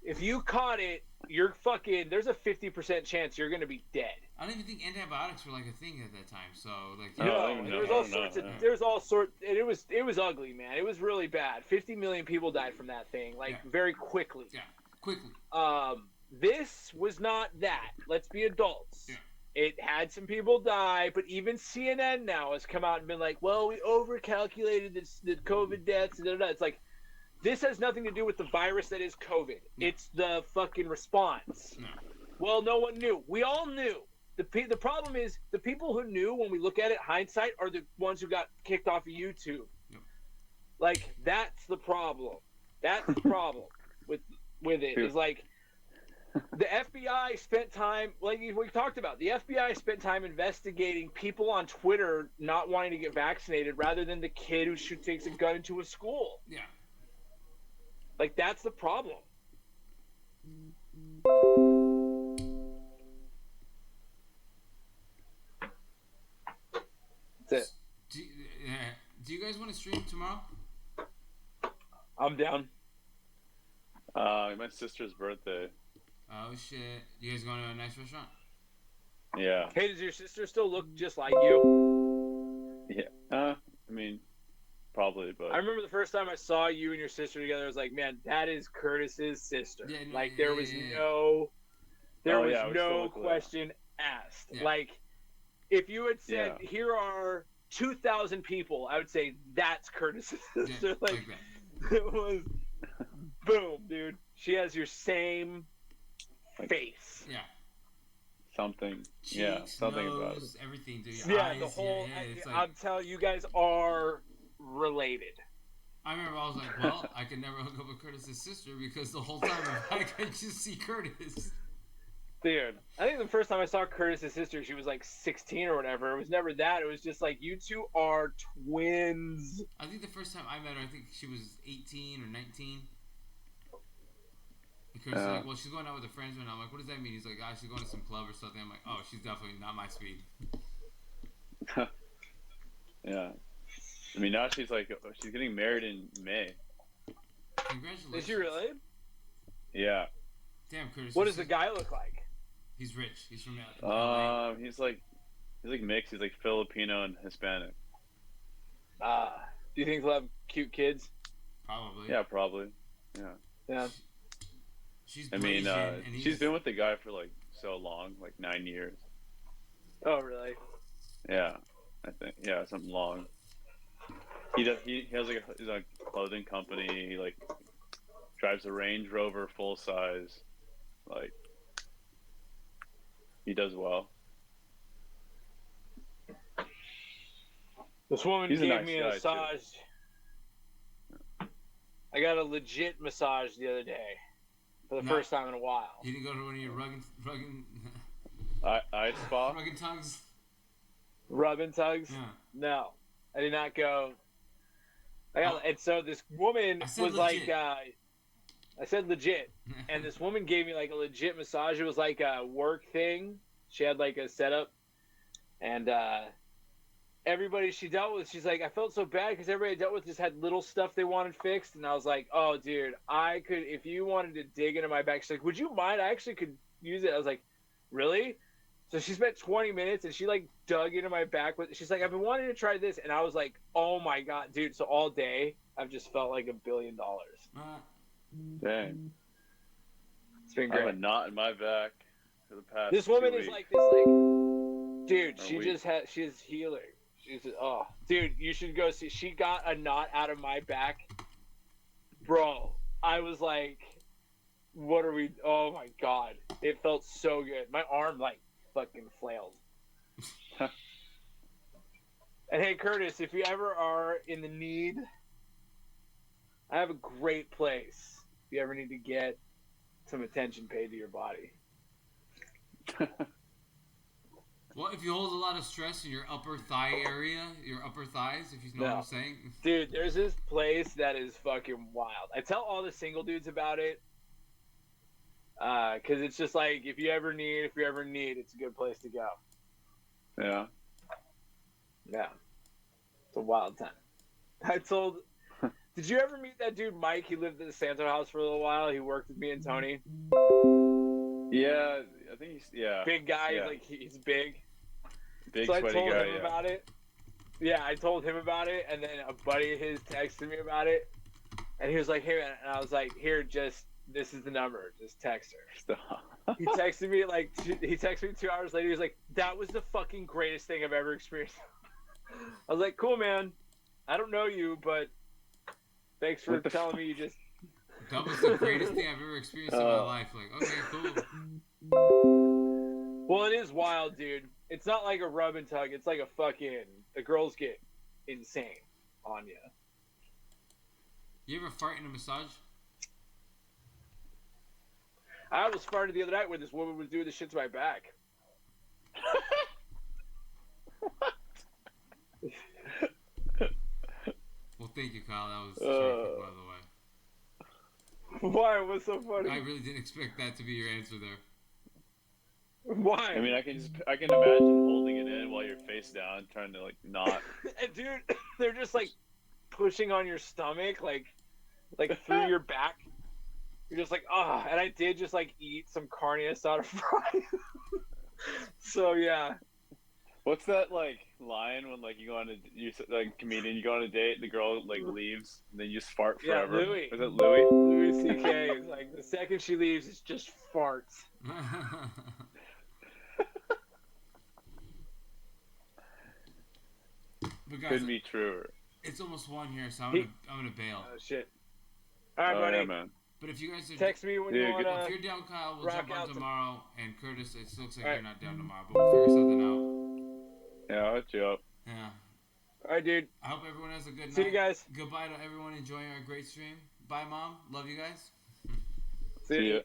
If you caught it, you're fucking. There's a 50% chance you're gonna be dead. I don't even think antibiotics were like a thing at that time. So like, Oh, I don't No, even there was know. all I don't know. sorts of. Yeah. There's all sorts. And it was ugly, man. It was really bad. 50 million people died from that thing, like Yeah. very quickly. yeah, quickly. This was not that. Let's be adults. Yeah. It had some people die, but even CNN now has come out and been like, "Well, we overcalculated the COVID deaths." Da, da, da. It's like this has nothing to do with the virus that is COVID. No. It's the fucking response. No. Well, no one knew. We all knew. The problem is the people who knew, when we look at it hindsight, are the ones who got kicked off of YouTube. Yep. Like that's the problem. That's the problem with it. Is like the FBI spent time, like we talked about. The FBI spent time investigating people on Twitter not wanting to get vaccinated, rather than the kid who takes a gun into a school. Yeah. Like that's the problem. That's it. Do you guys want to stream tomorrow? I'm down. My sister's birthday. Oh shit! You guys going to a nice restaurant? Yeah. Hey, does your sister still look just like you? Yeah. I mean, probably, but I remember the first time I saw you and your sister together. I was like, man, that is Curtis's sister. Yeah, no, like yeah, there was yeah, yeah. no, there Oh, was yeah, we still no look alike. question asked. Yeah. Like, if you had said, Yeah. here are 2,000 people, I would say that's Curtis's Yeah, sister. like that. It was boom, dude. She has your same Like- face. Yeah. something. Cheeks, Yeah, something about it. nose, everything, dude. Your Yeah, eyes, the whole. Your head, it's like, I'm telling you, guys are related. I remember I was like, well, I could never hook up with Curtis's sister because the whole time I could just see Curtis. Dude, I think the first time I saw Curtis's sister, she was like 16 or whatever. It was never that. It was just like, you two are twins. I think the first time I met her, I think she was 18 or 19. And Curtis was like, well, she's going out with her friends right now. I'm like, what does that mean? He's like, she's going to some club or something. I'm like, oh, she's definitely not my speed. Yeah. I mean, now she's getting married in May. Congratulations. Is she really? Yeah. Damn, Curtis. What does the guy look like? He's rich. He's from LA. He's like mixed. He's like Filipino and Hispanic. Do you think they'll have cute kids? Probably. Yeah, probably. Yeah. Yeah. She's I mean, Malaysian, and she's been with the guy for like so long, like 9 years. Oh, really? Yeah, I think. Yeah, something long. He does. He has like he's a clothing company. He like drives a Range Rover full size. Like he does well. This woman He's a gave nice me a guy, too. massage. I got a legit massage the other day for the No. first time in a while. You didn't go to one of your rugged Ice spa. rugged tongues? Rub and tugs? Yeah. No, I did not go. And so this woman I said was legit. like, I said legit, and this woman gave me like a legit massage. It was like a work thing. She had like a setup, and everybody she dealt with, she's like, I felt so bad because everybody I dealt with just had little stuff they wanted fixed, and I was like, oh, dude, I could, if you wanted to dig into my back, she's like, would you mind? I actually could use it. I was like, really? So she spent 20 minutes and she like dug into my back with. She's like, I've been wanting to try this, and I was like, oh my god, dude! So all day I've just felt like $1 billion. Dang. It's been I have great. a knot in my back for the past. This 2 woman weeks. is like this, like, dude. Or She week. just had. She's healing. She's dude. You should go see. She got a knot out of my back, bro. I was like, what are we? Oh my god! It felt so good. My arm like fucking flailed. And hey, Curtis, if you ever are in the need, I have a great place. If you ever need to get some attention paid to your body. Well, if you hold a lot of stress in your upper thigh area, your upper thighs, if you know what No. I'm saying. Dude, there's this place that is fucking wild. I tell all the single dudes about it. Cause it's just like if you ever need, it's a good place to go. Yeah. Yeah. It's a wild time. I told did you ever meet that dude Mike? He lived at the Santo house for a little while. He worked with me and Tony. Yeah, I think he's Big guy, Yeah. like he's big. big So I sweaty told guy. him Yeah. about it. Yeah, I told him about it, and then a buddy of his texted me about it, and he was like, "Hey, man," and I was like, "Here, just this is the number. Just text her." Stop. He texted me he texted me 2 hours later. He was like, "That was the fucking greatest thing I've ever experienced." I was like, "Cool, man. I don't know you, but thanks for What the telling me you just." That was the greatest thing I've ever experienced in my life. Like, okay, cool. Well, it is wild, dude. It's not like a rub and tug. It's like a fucking. The girls get insane on you. You ever fart in a massage? I was farted the other night when this woman was doing the shit to my back. Well, thank you, Kyle. That was terrific, by the way. Why? What's so funny? I really didn't expect that to be your answer there. Why? I mean, I can imagine holding it in while you're face down, trying to like not. And dude, they're just like pushing on your stomach, like through your back. You're just like, ah. And I did just like eat some carne asada fries. So yeah. What's that like line when like you go on a like comedian, you go on a date, the girl like leaves, and then you just fart Yeah, forever? Louis. Was it Louis? Louis C.K. is like the second she leaves, it's just farts. But guys, Couldn't be truer. it's almost 1 here, so I'm gonna bail. Oh shit. All right, Oh, buddy. yeah, man. But if you guys are, Text me when Yeah, you good- wanna. if you're down, Kyle, we'll rock jump on out tomorrow. And Curtis, it looks like All you're right. not down tomorrow, but we'll figure something out. Yeah, I'll hit you up. Yeah. All right, dude. I hope everyone has a good night. See you guys. Goodbye to everyone enjoying our great stream. Bye, Mom. Love you guys. See See you. ya.